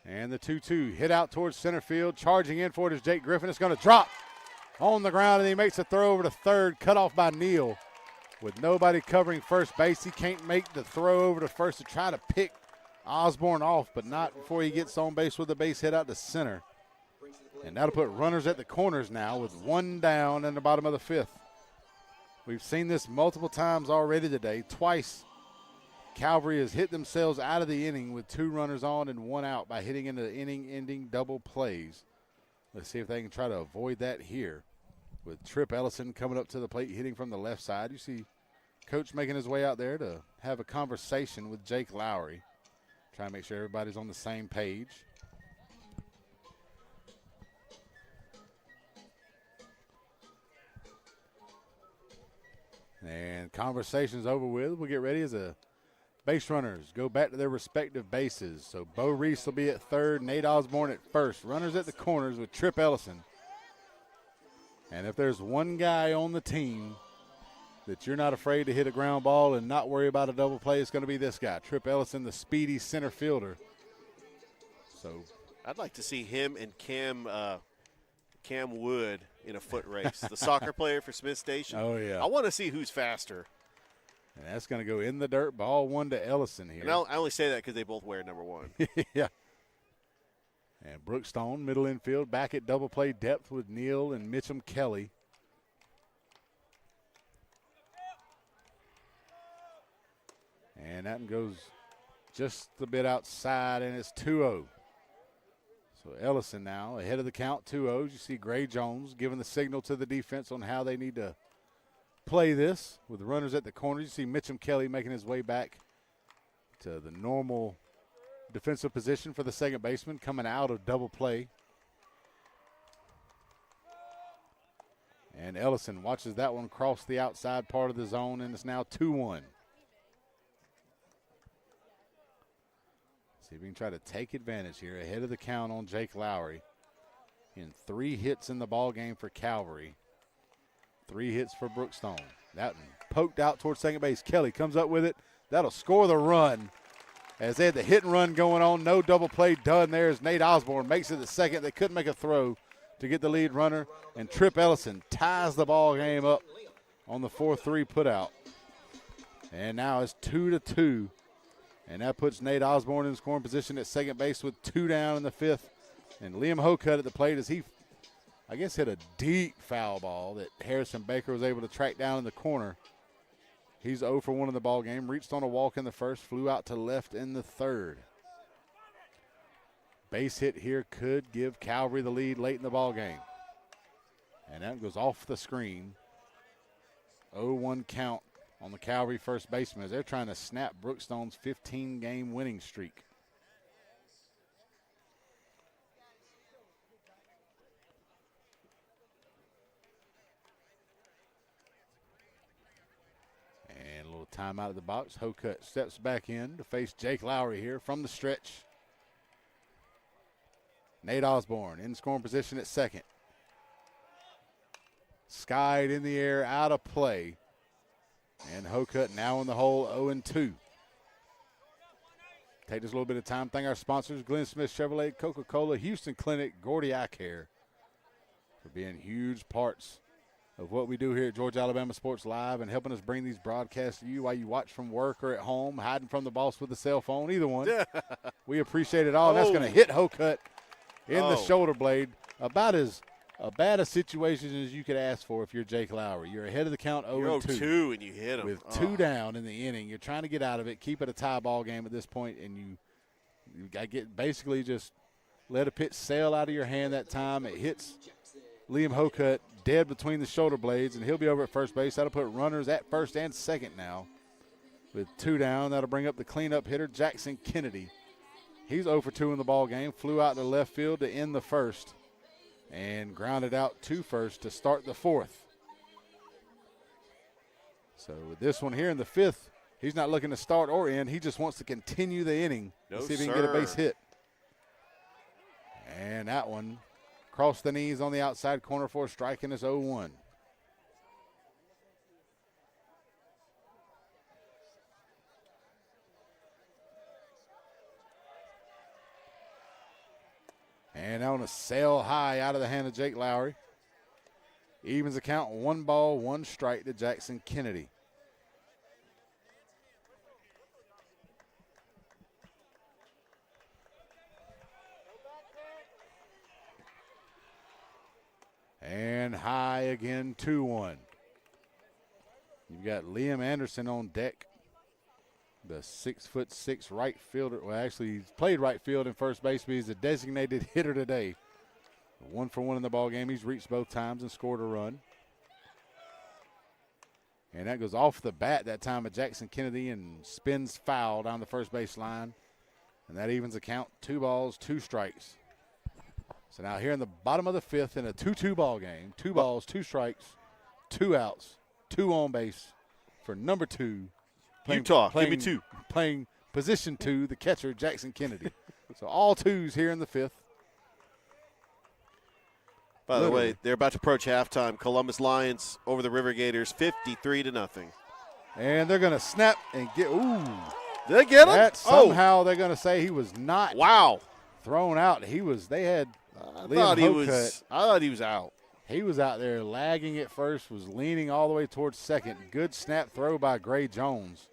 And the 2-2 hit out towards center field. Charging in for it is Jake Griffin. It's going to drop on the ground, and he makes a throw over to third, cut off by Neal. With nobody covering first base, he can't make the throw over to first to try to pick Osborne off, but not before he gets on base with the base hit out to center. And that'll put runners at the corners now with 1 down in the bottom of the fifth. We've seen this multiple times already today. Twice, Calvary has hit themselves out of the inning with 2 runners on and 1 out by hitting into inning-ending double plays. Let's see if they can try to avoid that here. With Trip Ellison coming up to the plate, hitting from the left side. You see Coach making his way out there to have a conversation with Jake Lowry. Trying to make sure everybody's on the same page. And conversation's over with. We'll get ready as the base runners go back to their respective bases. So Bo Reese will be at third, Nate Osborne at first. Runners at the corners with Trip Ellison. And if there's one guy on the team that you're not afraid to hit a ground ball and not worry about a double play, it's going to be this guy, Trip Ellison, the speedy center fielder. So I'd like to see him and Cam Wood in a foot race. The soccer player for Smith Station. Oh, yeah. I want to see who's faster. And that's going to go in the dirt. Ball 1 to Ellison here. And I only say that because they both wear number 1. Yeah. And Brookstone, middle infield, back at double play depth with Neal and Mitchum Kelly. And that one goes just a bit outside, and it's 2-0. So Ellison now ahead of the count, 2-0. You see Gray Jones giving the signal to the defense on how they need to play this. With the runners at the corners, you see Mitchum Kelly making his way back to the normal defensive position for the second baseman, coming out of double play. And Ellison watches that one cross the outside part of the zone, and it's now 2-1. See if we can try to take advantage here ahead of the count on Jake Lowry. In 3 hits in the ball game for Calvary. 3 hits for Brookstone. That one poked out towards second base. Kelly comes up with it. That'll score the run. As they had the hit and run going on, no double play done there as Nate Osborne makes it the second. They couldn't make a throw to get the lead runner, and Trip Ellison ties the ball game up on the 4-3 putout. And now it's 2-2, and that puts Nate Osborne in scoring position at second base with 2 down in the 5th. And Liam Hocutt at the plate as he, I guess, hit a deep foul ball that Harrison Baker was able to track down in the corner. He's 0 for 1 in the ball game. Reached on a walk in the first, flew out to left in the third. Base hit here could give Calvary the lead late in the ball game. And that goes off the screen. 0-1 count on the Calvary first baseman as they're trying to snap Brookstone's 15-game winning streak. Time out of the box. Hocutt steps back in to face Jake Lowry here from the stretch. Nate Osborne in scoring position at second. Skied in the air, out of play. And Hocutt now in the hole, 0-2. Take this a little bit of time. Thank our sponsors, Glenn Smith Chevrolet, Coca-Cola, Houston Clinic, Gordy Eye Care, for being huge parts of what we do here at Georgia Alabama Sports Live and helping us bring these broadcasts to you while you watch from work or at home, hiding from the boss with a cell phone, either one. We appreciate it all. And that's going to hit Hocutt in the shoulder blade. About as bad a situation as you could ask for if you're Jake Lowry. You're ahead of the count 0-2. You're 0-2 and you hit him. With 2 down in the inning. You're trying to get out of it, keep it a tie ball game at this point, and you got to get basically just let a pitch sail out of your hand that time. It hits Liam Hocutt dead between the shoulder blades, and he'll be over at first base. That'll put runners at first and second now. With 2 down, that'll bring up the cleanup hitter, Jackson Kennedy. He's 0 for 2 in the ball game. Flew out to left field to end the first and grounded out to first to start the 4th. So with this one here in the 5th, he's not looking to start or end. He just wants to continue the inning to see if he can get a base hit. And that one cross the knees on the outside corner for a strike, and it's 0-1. And on a sail high out of the hand of Jake Lowry. Evens the count, 1 ball, 1 strike to Jackson Kennedy. And high again, 2-1. We got Liam Anderson on deck, the 6'6" right fielder. Well, actually, he's played right field and first base, but he's a designated hitter today. 1 for 1 in the ball game. He's reached both times and scored a run. And that goes off the bat that time of Jackson Kennedy and spins foul down the first base line. And that evens the count. 2 balls, 2 strikes. So now here in the bottom of the 5th in a 2-2 ball game, 2 balls, 2 strikes, 2 outs, 2 on base for number 2. Utah, give me 2. Playing position 2, the catcher, Jackson Kennedy. So all 2s here in the 5th. By the way, they're about to approach halftime. Columbus Lions over the River Gators, 53-0. And they're going to snap and get, Did they get him? That somehow they're going to say he was not thrown out. They had I thought he was out. He was out there lagging at first, was leaning all the way towards second. Good snap throw by Gray Jones.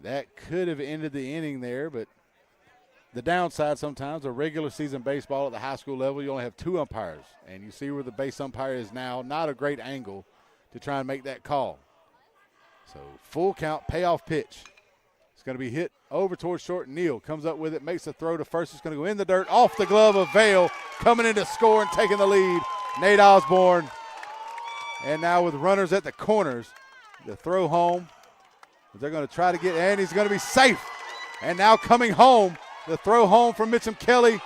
That could have ended the inning there, but the downside sometimes of regular season baseball at the high school level, you only have 2 umpires. And you see where the base umpire is now, not a great angle to try and make that call. So full count, payoff pitch. It's going to be hit over towards short. Neal comes up with it, makes a throw to first. It's going to go in the dirt, off the glove of Vale, coming in to score and taking the lead. Nate Osborne. And now with runners at the corners, the throw home. They're going to try to get, and he's going to be safe. And now coming home, the throw home from Mitchum Kelly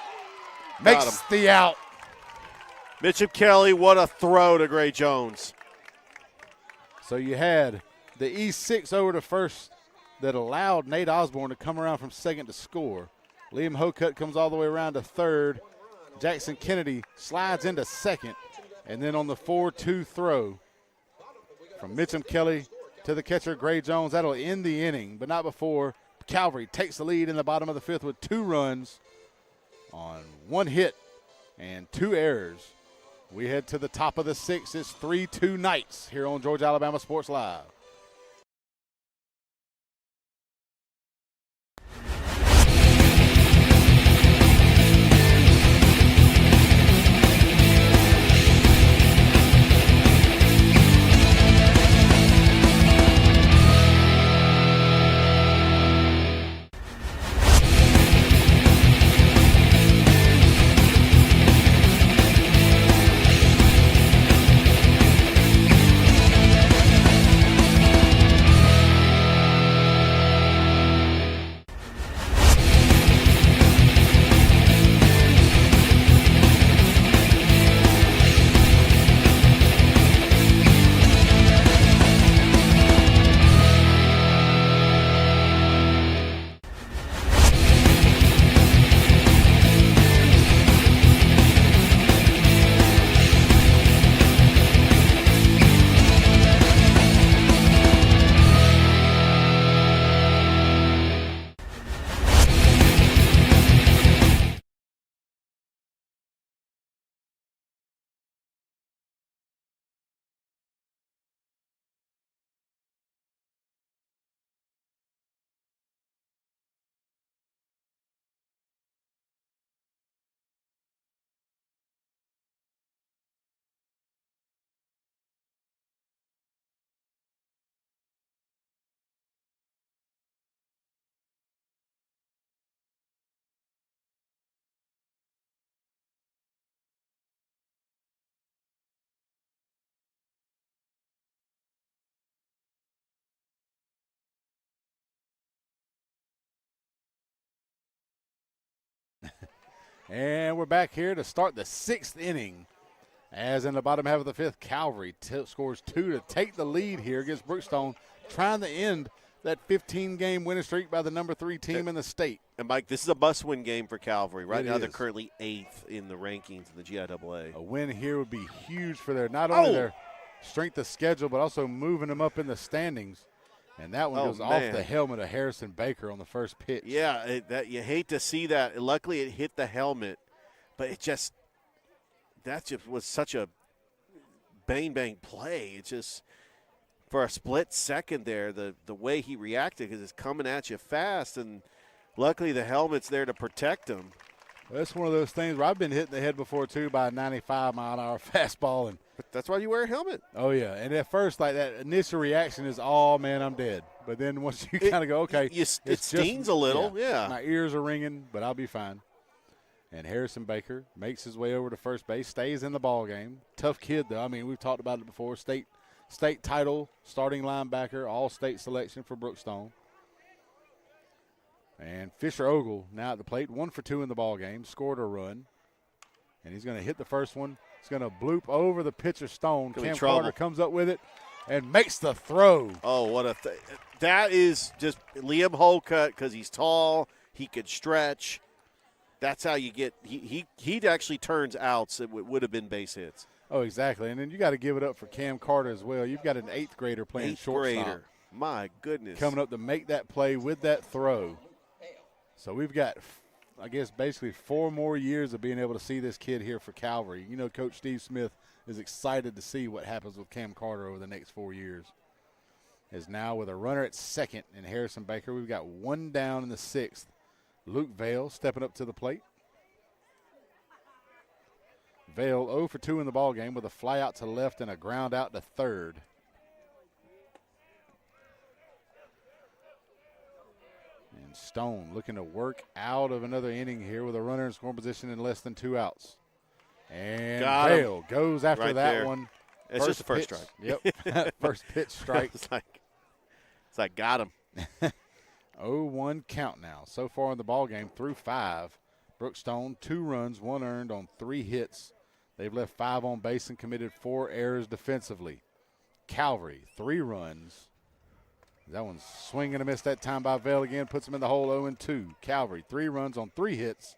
makes the out. Mitchum Kelly, what a throw to Gray Jones. So you had the E6 over to first that allowed Nate Osborne to come around from second to score. Liam Hocutt comes all the way around to third. Jackson Kennedy slides into second. And then on the 4-2 throw from Mitchum Kelly to the catcher, Gray Jones, that'll end the inning, but not before Calvary takes the lead in the bottom of the 5th with 2 runs on 1 hit and 2 errors. We head to the top of the 6th. It's 3-2 Knights here on Georgia Alabama Sports Live. And we're back here to start the 6th inning. As in the bottom half of the 5th, Calvary scores 2 to take the lead here against Brookstone, trying to end that 15-game winning streak by the number 3 team in the state. And, Mike, this is a must-win game for Calvary. Right now is. they're currently 8th in the rankings in the GIAA. A win here would be huge for not only their strength of schedule, but also moving them up in the standings. And that one goes off the helmet of Harrison Baker on the first pitch. Yeah, you hate to see that. Luckily, it hit the helmet, but that just was such a bang play. It's just for a split second there, the way he reacted, because it's coming at you fast, and luckily the helmet's there to protect him. Well, that's one of those things where I've been hit in the head before too by a 95-mile-an-hour fastball, and But that's why you wear a helmet. Oh, yeah. And at first, like, that initial reaction is, oh, man, I'm dead. But then once you kind of go, okay. It stings a little, yeah. My ears are ringing, but I'll be fine. And Harrison Baker makes his way over to first base, stays in the ball game. Tough kid, though. I mean, we've talked about it before. State title, starting linebacker, all-state selection for Brookstone. And Fisher Ogle now at the plate, 1 for 2 in the ball game, scored a run. And he's going to hit the first one. He's going to bloop over the pitcher Stone. Cam Carter comes up with it and makes the throw. Oh, what a that is just Liam Holcutt because he's tall. He could stretch. That's how you get he actually turns outs. It would have been base hits. Oh, exactly. And then you got to give it up for Cam Carter as well. You've got an 8th grader playing shortstop. My goodness. Coming up to make that play with that throw. So we've got, I guess, basically 4 more years of being able to see this kid here for Calvary. You know, Coach Steve Smith is excited to see what happens with Cam Carter over the next 4 years. As now with a runner at second and Harrison Baker, we've got 1 down in the 6th. Luke Vale stepping up to the plate. Vale 0 for 2 in the ballgame with a fly out to left and a ground out to third. And Stone looking to work out of another inning here with a runner in scoring position in less than 2 outs. And Vale goes after right that there. one. It's just the first strike. Yep. First pitch strike. It's like got him. 0-1 count now. So far in the ballgame through 5. Brookstone 2 runs, 1 earned on 3 hits. They've left 5 on base and committed 4 errors defensively. Calvary 3 runs. That one's swing and a miss that time by Vale again. Puts him in the hole 0-2. Calvary 3 runs on 3 hits.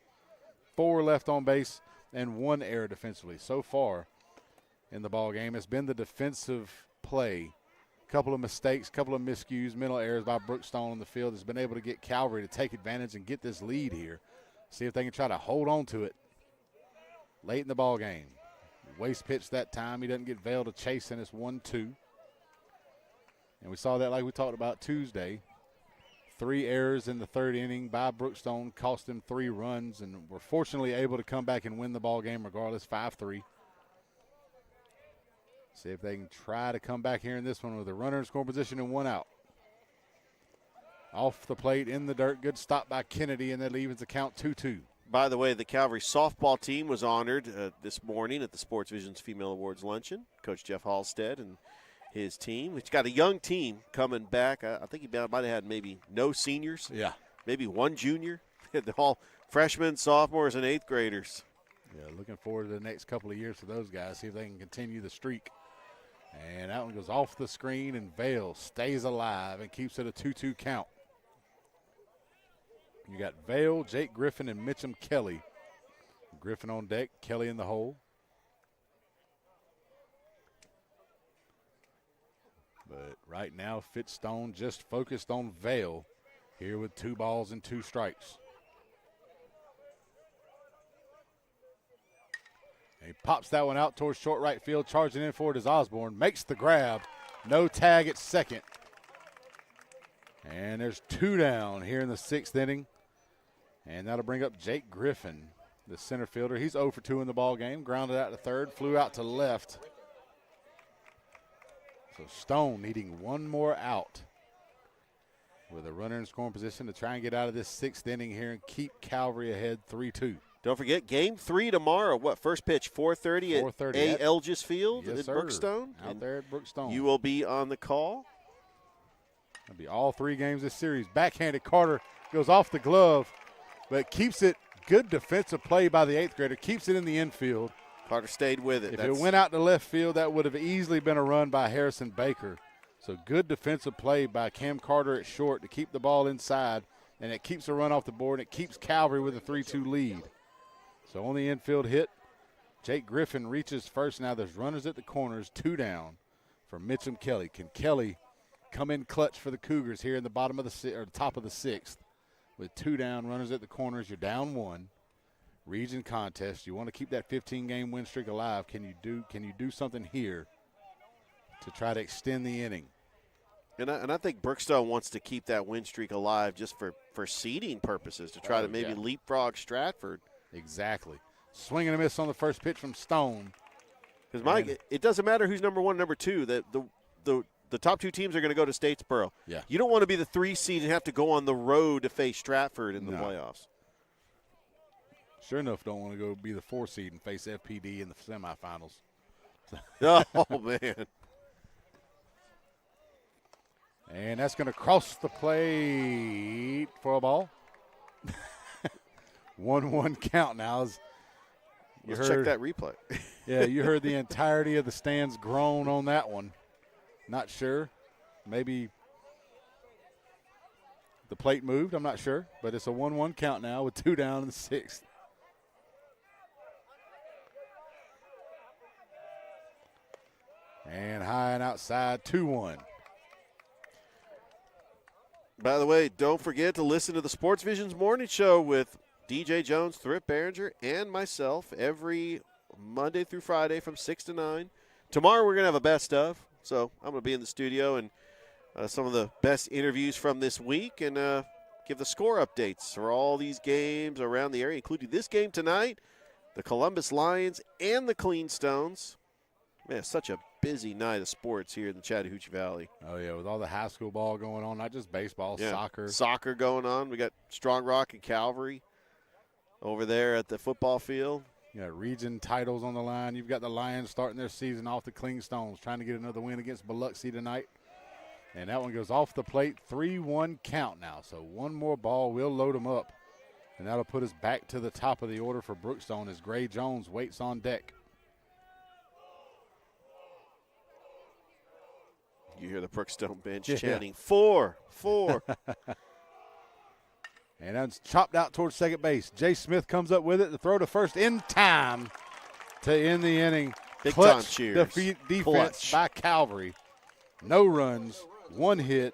4 left on base and 1 error defensively. So far in the ballgame, it's been the defensive play. Couple of mistakes, couple of miscues, mental errors by Brookstone on the field has been able to get Calvary to take advantage and get this lead here. See if they can try to hold on to it late in the ball game. Waste pitch that time. He doesn't get Vale to chase, and it's 1-2. And we saw that like we talked about Tuesday. 3 errors in the 3rd inning by Brookstone cost them 3 runs, and were fortunately able to come back and win the ball game regardless, 5-3. See if they can try to come back here in this one with a runner in scoring position and 1 out. Off the plate, in the dirt, good stop by Kennedy, and that leaves the count 2-2. By the way, the Calvary softball team was honored this morning at the Sports Vision's Female Awards Luncheon. Coach Jeff Halstead and his team. He's got a young team coming back. I think he might have had maybe no seniors. Yeah. Maybe 1 junior. They're all freshmen, sophomores, and 8th graders. Yeah, looking forward to the next couple of years for those guys, see if they can continue the streak. And that one goes off the screen, and Vale stays alive and keeps it a 2-2 count. You got Vale, Jake Griffin, and Mitchum Kelly. Griffin on deck, Kelly in the hole. But right now, Fitzstone just focused on Vale here with 2 balls and 2 strikes. He pops that one out towards short right field, charging in for it is Osborne. Makes the grab. No tag at second. And there's 2 down here in the 6th inning. And that'll bring up Jake Griffin, the center fielder. He's 0 for 2 in the ball game. Grounded out to third, flew out to left. So Stone needing 1 more out with a runner in scoring position to try and get out of this 6th inning here and keep Calvary ahead 3-2. Don't forget, Game 3 tomorrow. What, first pitch, 4:30 at A. Elgis Field yes, at sir. Brookstone? Out there at Brookstone. You will be on the call. That'll be all 3 games this series. Backhanded Carter goes off the glove, but keeps it. Good defensive play by the 8th grader. Keeps it in the infield. Carter stayed with it. If it went out to left field, that would have easily been a run by Harrison Baker. So good defensive play by Cam Carter at short to keep the ball inside, and it keeps a run off the board, and it keeps Calvary with a 3-2 lead. So on the infield hit, Jake Griffin reaches first. Now there's runners at the corners, 2 down for Mitchum Kelly. Can Kelly come in clutch for the Cougars here in the bottom of the top of the 6th? With 2 down, runners at the corners, you're down 1. Region contest. You want to keep that 15-game win streak alive. Can you do something here to try to extend the inning? And I think Brookstone wants to keep that win streak alive just for seeding purposes to try to maybe leapfrog Stratford. Exactly. Swing and a miss on the first pitch from Stone. Because, Mike, it doesn't matter who's number 1, number 2. The top 2 teams are going to go to Statesboro. Yeah. You don't want to be the 3 seed and have to go on the road to face Stratford in the playoffs. Sure enough, don't want to go be the 4 seed and face FPD in the semifinals. Oh, man. And that's going to cross the plate for a ball. 1-1 count now. Let's check that replay. Yeah, you heard the entirety of the stands groan on that one. Not sure. Maybe the plate moved. I'm not sure. But it's a 1-1 count now with 2 down in the 6th. And high and outside, 2-1. By the way, don't forget to listen to the Sports Visions Morning Show with DJ Jones, Thrift Behringer, and myself every Monday through Friday from 6 to 9. Tomorrow we're going to have a best of, so I'm going to be in the studio and some of the best interviews from this week and give the score updates for all these games around the area, including this game tonight, the Columbus Lions and the Cleanstones. Man, such a busy night of sports here in the Chattahoochee Valley. Oh, yeah, with all the high school ball going on, not just baseball, soccer. Soccer going on. We got Strong Rock and Calvary over there at the football field. You got region titles on the line. You've got the Lions starting their season off the Cleanstones, trying to get another win against Biloxi tonight. And that one goes off the plate, 3-1 count now. So one more ball will load them up. And that'll put us back to the top of the order for Brookstone as Gray Jones waits on deck. You hear the Brookstone bench chanting, 4, 4. And that's chopped out towards second base. Jay Smith comes up with it to throw to first in time to end the inning. Big Clutch time cheers. defense Clutch. by Calvary. No runs, 1 hit,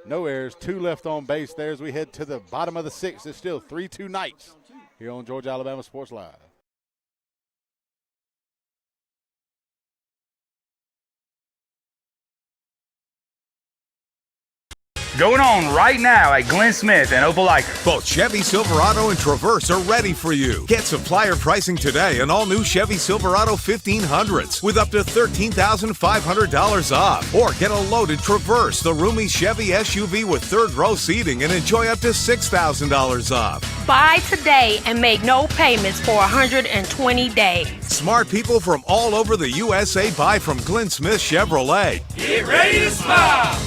no errors, 2 left on base there as we head to the bottom of the 6th. It's still 3-2 Knights here on Georgia Alabama Sports Live. Going on right now at Glenn Smith and Opelika. Both Chevy Silverado and Traverse are ready for you. Get supplier pricing today on all new Chevy Silverado 1500s with up to $13,500 off. Or get a loaded Traverse, the roomy Chevy SUV with 3rd row seating, and enjoy up to $6,000 off. Buy today and make no payments for 120 days. Smart people from all over the USA buy from Glenn Smith Chevrolet. Get ready to smile.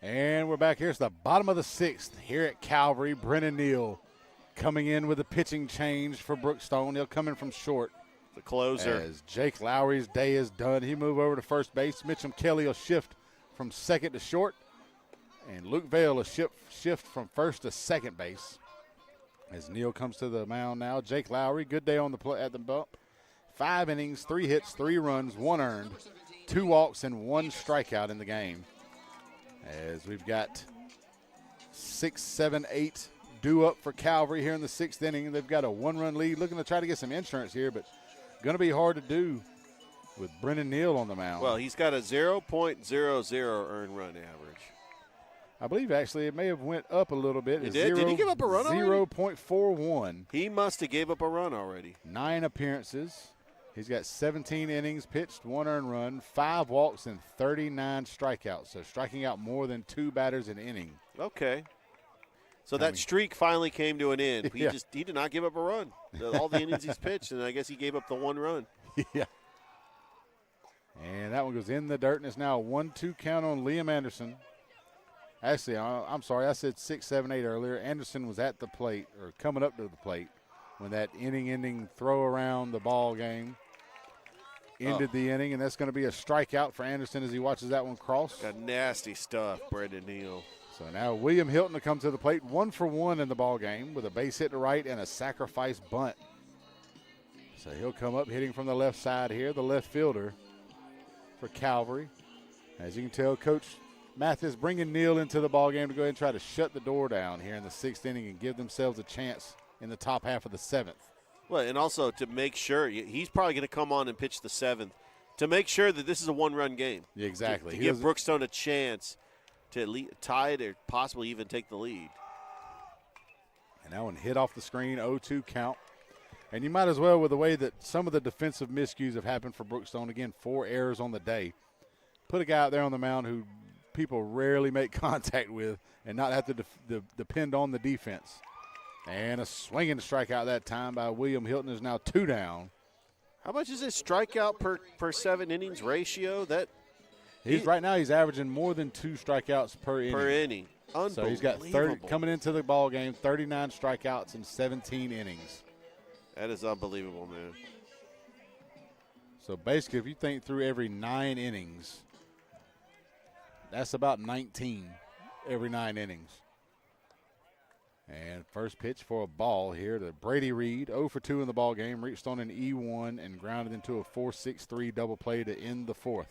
And we're back here. It's the bottom of the 6th here at Calvary. Brennan Neal coming in with a pitching change for Brookstone. He'll come in from short. The closer. As Jake Lowry's day is done, he move over to first base. Mitchum Kelly will shift from second to short. And Luke Vale will shift from first to second base. As Neal comes to the mound now, Jake Lowry, good day on the at the bump. 5 innings, 3 hits, 3 runs, 1 earned, 2 walks, and 1 strikeout in the game. As we've got 6, 7, 8 due up for Calvary here in the 6th inning. They've got a 1-run lead, looking to try to get some insurance here, but going to be hard to do with Brennan Neal on the mound. Well, he's got a 0.00 earned run average. I believe actually it may have went up a little bit. It did? Did he give up a run already? 0.41. He must have gave up a run already. 9 appearances. He's got 17 innings pitched, 1 earned run, 5 walks, and 39 strikeouts. So striking out more than 2 batters an inning. Okay. So that streak finally came to an end. He did not give up a run. All the innings he's pitched, and I guess he gave up the 1 run. Yeah. And that one goes in the dirt, and it's now a 1-2 count on Liam Anderson. Actually, I'm sorry, I said 6, 7, 8 earlier. Anderson was at the plate, or coming up to the plate, when that inning-ending throw around the ball game ended the inning, and that's going to be a strikeout for Anderson as he watches that one cross. Got nasty stuff, Brendan Neal. So now William Hilton to come to the plate, 1 for 1 in the ball game with a base hit to right and a sacrifice bunt. So he'll come up hitting from the left side here, the left fielder for Calvary. As you can tell, Coach Mathis bringing Neal into the ball game to go ahead and try to shut the door down here in the 6th inning and give themselves a chance in the top half of the 7th. Well, and also to make sure, he's probably going to come on and pitch the 7th to make sure that this is a 1-run game. Yeah, exactly. To give Brookstone a chance to tie it or possibly even take the lead. And that one hit off the screen, 0-2 count. And you might as well, with the way that some of the defensive miscues have happened for Brookstone, again, 4 errors on the day, put a guy out there on the mound who people rarely make contact with and not have to depend on the defense. And a swinging strikeout that time by William Hilton is now 2 down. How much is his strikeout per 7 innings ratio? Right now he's averaging more than 2 strikeouts per inning. Unbelievable. So he's got 30 coming into the ball game, 39 strikeouts in 17 innings. That is unbelievable, man. So basically, if you think through every 9 innings, that's about 19 every 9 innings. And first pitch for a ball here to Brady Reed, 0 for 2 in the ball game, reached on an E1 and grounded into a 4-6-3 double play to end the 4th.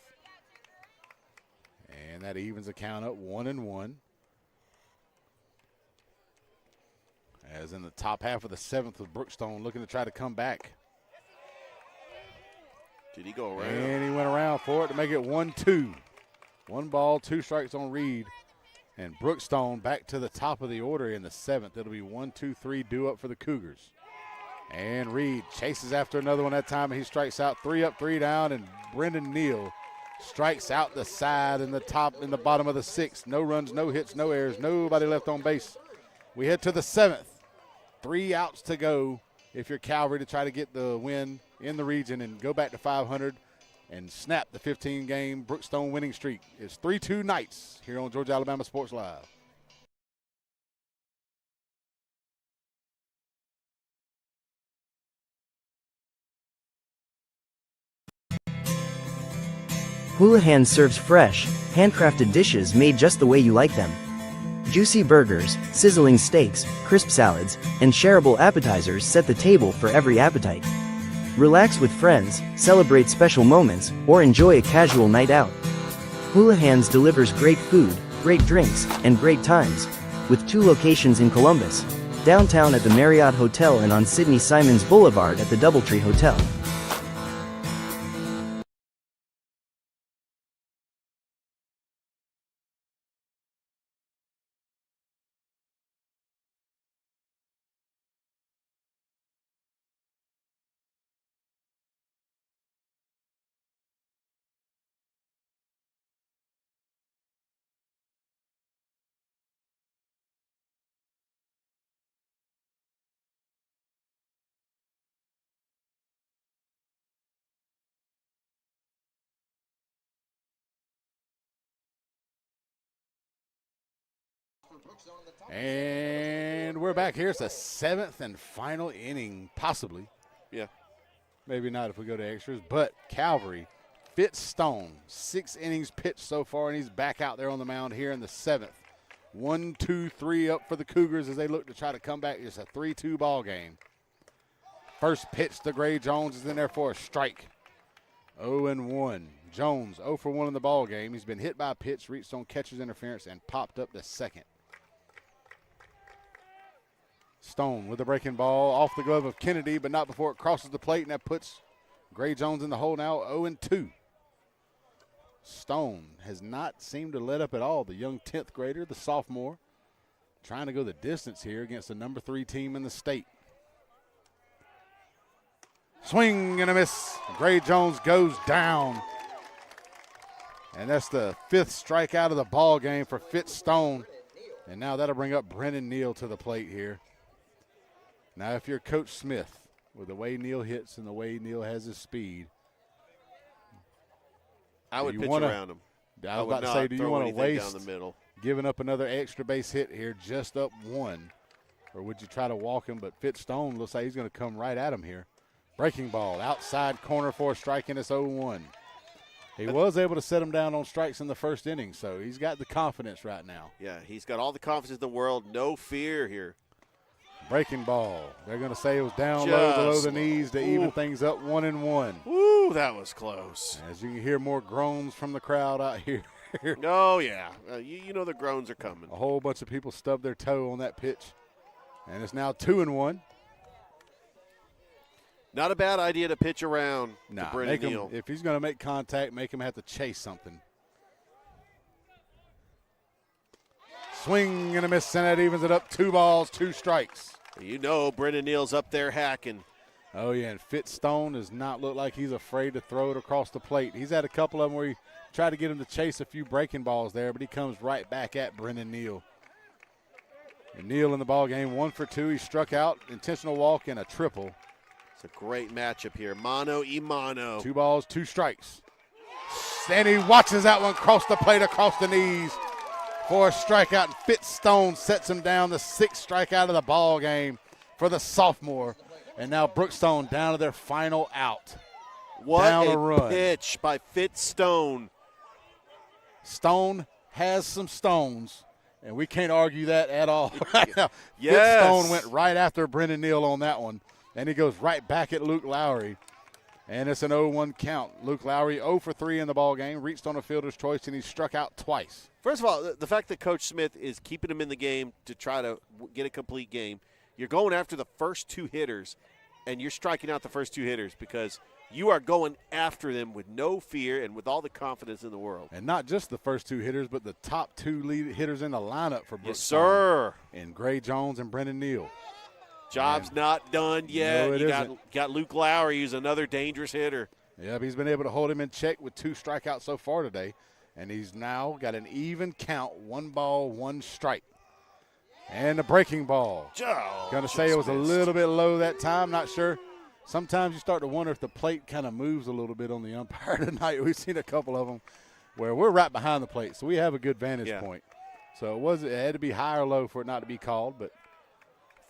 And that evens the count up 1-1. As in the top half of the 7th with Brookstone looking to try to come back. Did he go around? And he went around for it to make it 1-2. 1 ball, 2 strikes on Reed. And Brookstone back to the top of the order in the 7th. It'll be 1-2-3 due up for the Cougars. And Reed chases after another one that time, and he strikes out 3 up, 3 down, and Brendan Neal strikes out the side in the bottom of the 6th. No runs, no hits, no errors, nobody left on base. We head to the 7th. 3 outs to go if you're Calvary to try to get the win in the region and go back to 500 and snap the 15-game Brookstone winning streak. It's 3-2 Knights here on Georgia Alabama Sports Live. Houlihan serves fresh, handcrafted dishes made just the way you like them. Juicy burgers, sizzling steaks, crisp salads, and shareable appetizers set the table for every appetite. Relax with friends, celebrate special moments, or enjoy a casual night out. Houlihan's delivers great food, great drinks, and great times, with 2 locations in Columbus, downtown at the Marriott Hotel and on Sidney Simons Boulevard at the Doubletree Hotel. And we're back here. It's the 7th and final inning, possibly. Yeah. Maybe not if we go to extras. But Calvary, Fitzstone, 6 innings pitched so far, and he's back out there on the mound here in the 7th. 1-2-3 up for the Cougars as they look to try to come back. It's a 3-2 ball game. First pitch to Gray Jones is in there for a strike. 0-1. Jones 0 for 1 in the ball game. He's been hit by a pitch, reached on catcher's interference, and popped up to second. Stone with the breaking ball off the glove of Kennedy, but not before it crosses the plate, and that puts Gray Jones in the hole now, 0-2. Stone has not seemed to let up at all. The young 10th grader, the sophomore, trying to go the distance here against the number 3 team in the state. Swing and a miss. Gray Jones goes down. And that's the 5th strikeout of the ball game for Fitzstone. And now that'll bring up Brennan Neal to the plate here. Now if you're Coach Smith, with the way Neal hits and the way Neal has his speed, I would pitch around him. I was about to say, do you want to waste down the middle, giving up another extra base hit here, just up 1? Or would you try to walk him? But Fitzstone looks like he's going to come right at him here. Breaking ball, outside corner for a strike, and it's 0-1. He was able to set him down on strikes in the first inning, so he's got the confidence right now. Yeah, he's got all the confidence in the world. No fear here. Breaking ball. They're going to say it was down low, below the knees to even things up 1-1. Woo, that was close. As you can hear more groans from the crowd out here. Oh, yeah. You know the groans are coming. A whole bunch of people stubbed their toe on that pitch. And it's now 2-1. Not a bad idea to pitch around to Brennan Neal. If he's going to make contact, make him have to chase something. Swing and a miss, and that evens it up. 2 balls, 2 strikes. You know Brennan Neal's up there hacking. Oh, yeah, and Fitzstone does not look like he's afraid to throw it across the plate. He's had a couple of them where he tried to get him to chase a few breaking balls there, but he comes right back at Brennan Neal. And Neal in the ball game, 1 for 2. He struck out, intentional walk, and a triple. It's a great matchup here. Mano y mano. 2 balls, 2 strikes. And he watches that one cross the plate across the knees for a strikeout. And Fitzstone sets him down, the 6th strikeout of the ball game for the sophomore. And now Brookstone down to their final out. What down a run. pitch by Fitzstone. Stone has some stones, and we can't argue that at all right now. Yes. Fitzstone went right after Brendan Neal on that one, and he goes right back at Luke Lowry. And it's an 0-1 count. Luke Lowry 0 for 3 in the ball game, reached on a fielder's choice, and he struck out twice. First of all, the fact that Coach Smith is keeping him in the game to try to get a complete game, you're going after the first 2 hitters, and you're striking out the first 2 hitters because you are going after them with no fear and with all the confidence in the world. And not just the first 2 hitters, but the top 2 lead hitters in the lineup for Brookstone. Yes, sir. And Gray Jones and Brendan Neal. Job's not done yet. No, you got Luke Lowry, who's another dangerous hitter. Yep, he's been able to hold him in check with 2 strikeouts so far today. And he's now got an even count, 1 ball, 1 strike. And the breaking ball. Going to say it was a little bit low that time, not sure. Sometimes you start to wonder if the plate kind of moves a little bit on the umpire tonight. We've seen a couple of them where we're right behind the plate, so we have a good vantage point. So it had to be high or low for it not to be called, but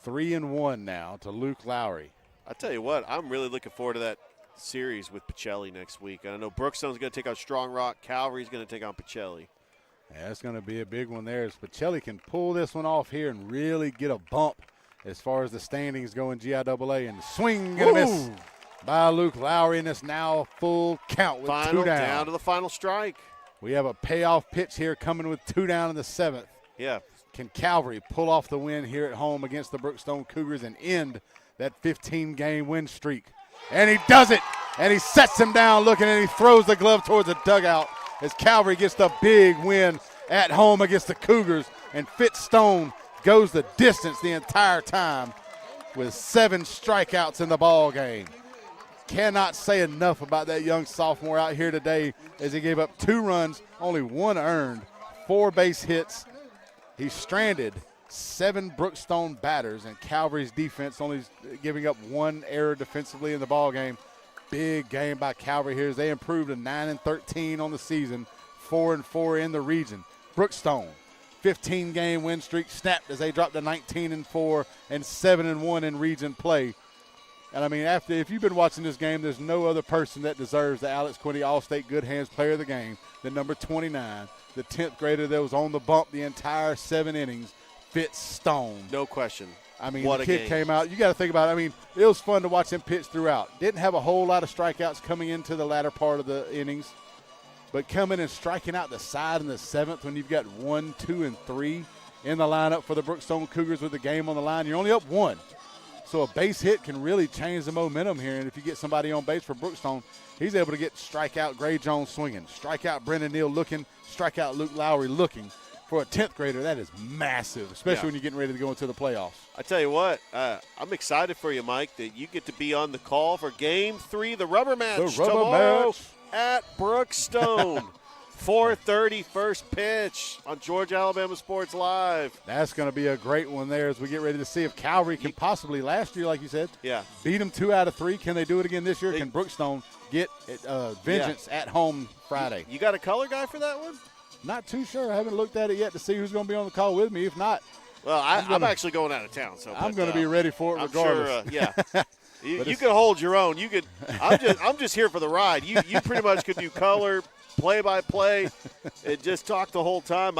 3-1 now to Luke Lowry. I tell you what, I'm really looking forward to that series with Pacelli next week. I know Brookstone's going to take on Strong Rock. Calvary's going to take on Pacelli. Yeah, it's going to be a big one there. As Pacelli can pull this one off here and really get a bump as far as the standings go in GIAA, and swing and a miss by Luke Lowry, and it's now full count with 2 down. To the final strike. We have a payoff pitch here coming with 2 down in the 7th. Yeah. Can Calvary pull off the win here at home against the Brookstone Cougars and end that 15-game win streak? And he does it, and he sets him down looking, and he throws the glove towards the dugout as Calvary gets the big win at home against the Cougars, and Fitzstone goes the distance the entire time with 7 strikeouts in the ball game. Cannot say enough about that young sophomore out here today as he gave up 2 runs, only 1 earned, 4 base hits. He stranded 7 Brookstone batters, and Calvary's defense only giving up 1 error defensively in the ball game. Big game by Calvary here as they improved to 9-13 on the season, 4-4 in the region. Brookstone 15-game win streak snapped as they dropped to 19-4 and 7-1 in region play. And, I mean, if you've been watching this game, there's no other person that deserves the Alex Quinty All-State Good Hands Player of the Game than number 29, the 10th grader that was on the bump the entire 7 innings, Fitz Stone. No question. I mean, what the a kid game. came out. You got to think about it. I mean, it was fun to watch him pitch throughout. Didn't have a whole lot of strikeouts coming into the latter part of the innings, but coming and striking out the side in the 7th when you've got 1, 2, and 3 in the lineup for the Brookstone Cougars with the game on the line. You're only up 1. So a base hit can really change the momentum here. And if you get somebody on base for Brookstone, he's able to get strike out Gray Jones swinging, strike out Brendan Neal looking, strike out Luke Lowry looking. For a 10th grader, that is massive, especially when you're getting ready to go into the playoffs. I tell you what, I'm excited for you, Mike, that you get to be on the call for Game 3, the rubber match tomorrow at Brookstone. 4:30 first pitch on Georgia Alabama Sports Live. That's going to be a great one there as we get ready to see if Calvary can possibly, last year, like you said, beat them 2 out of 3. Can they do it again this year? Can Brookstone get vengeance at home Friday? You got a color guy for that one? Not too sure. I haven't looked at it yet to see who's going to be on the call with me. If not, well, I'm actually going out of town, so I'm going to be ready for it regardless. Sure, you can hold your own. You could. I'm just here for the ride. You pretty much could do color, play-by-play, and just talk the whole time.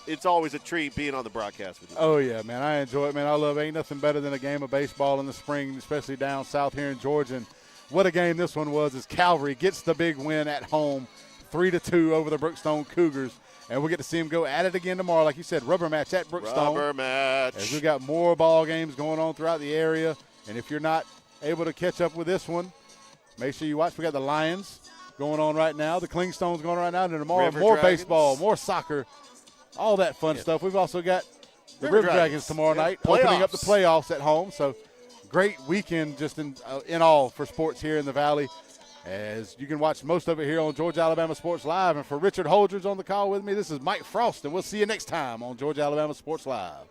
It's always a treat being on the broadcast with you. Oh yeah, man, I enjoy it, man. I love it. Ain't nothing better than a game of baseball in the spring, especially down south here in Georgia. And what a game this one was! As Calvary gets the big win at home. 3-2 over the Brookstone Cougars. And we'll get to see them go at it again tomorrow. Like you said, rubber match at Brookstone. Rubber match. As we've got more ball games going on throughout the area. And if you're not able to catch up with this one, make sure you watch. We got the Lions going on right now. The Clingstones going on right now. And tomorrow, River more Dragons. baseball, more soccer, all that fun stuff. We've also got the River Dragons tomorrow night, opening up the playoffs at home. So great weekend just in all for sports here in the Valley. As you can watch most of it here on Georgia Alabama Sports Live. And for Richard Holdridge on the call with me, this is Mike Frost, and we'll see you next time on Georgia Alabama Sports Live.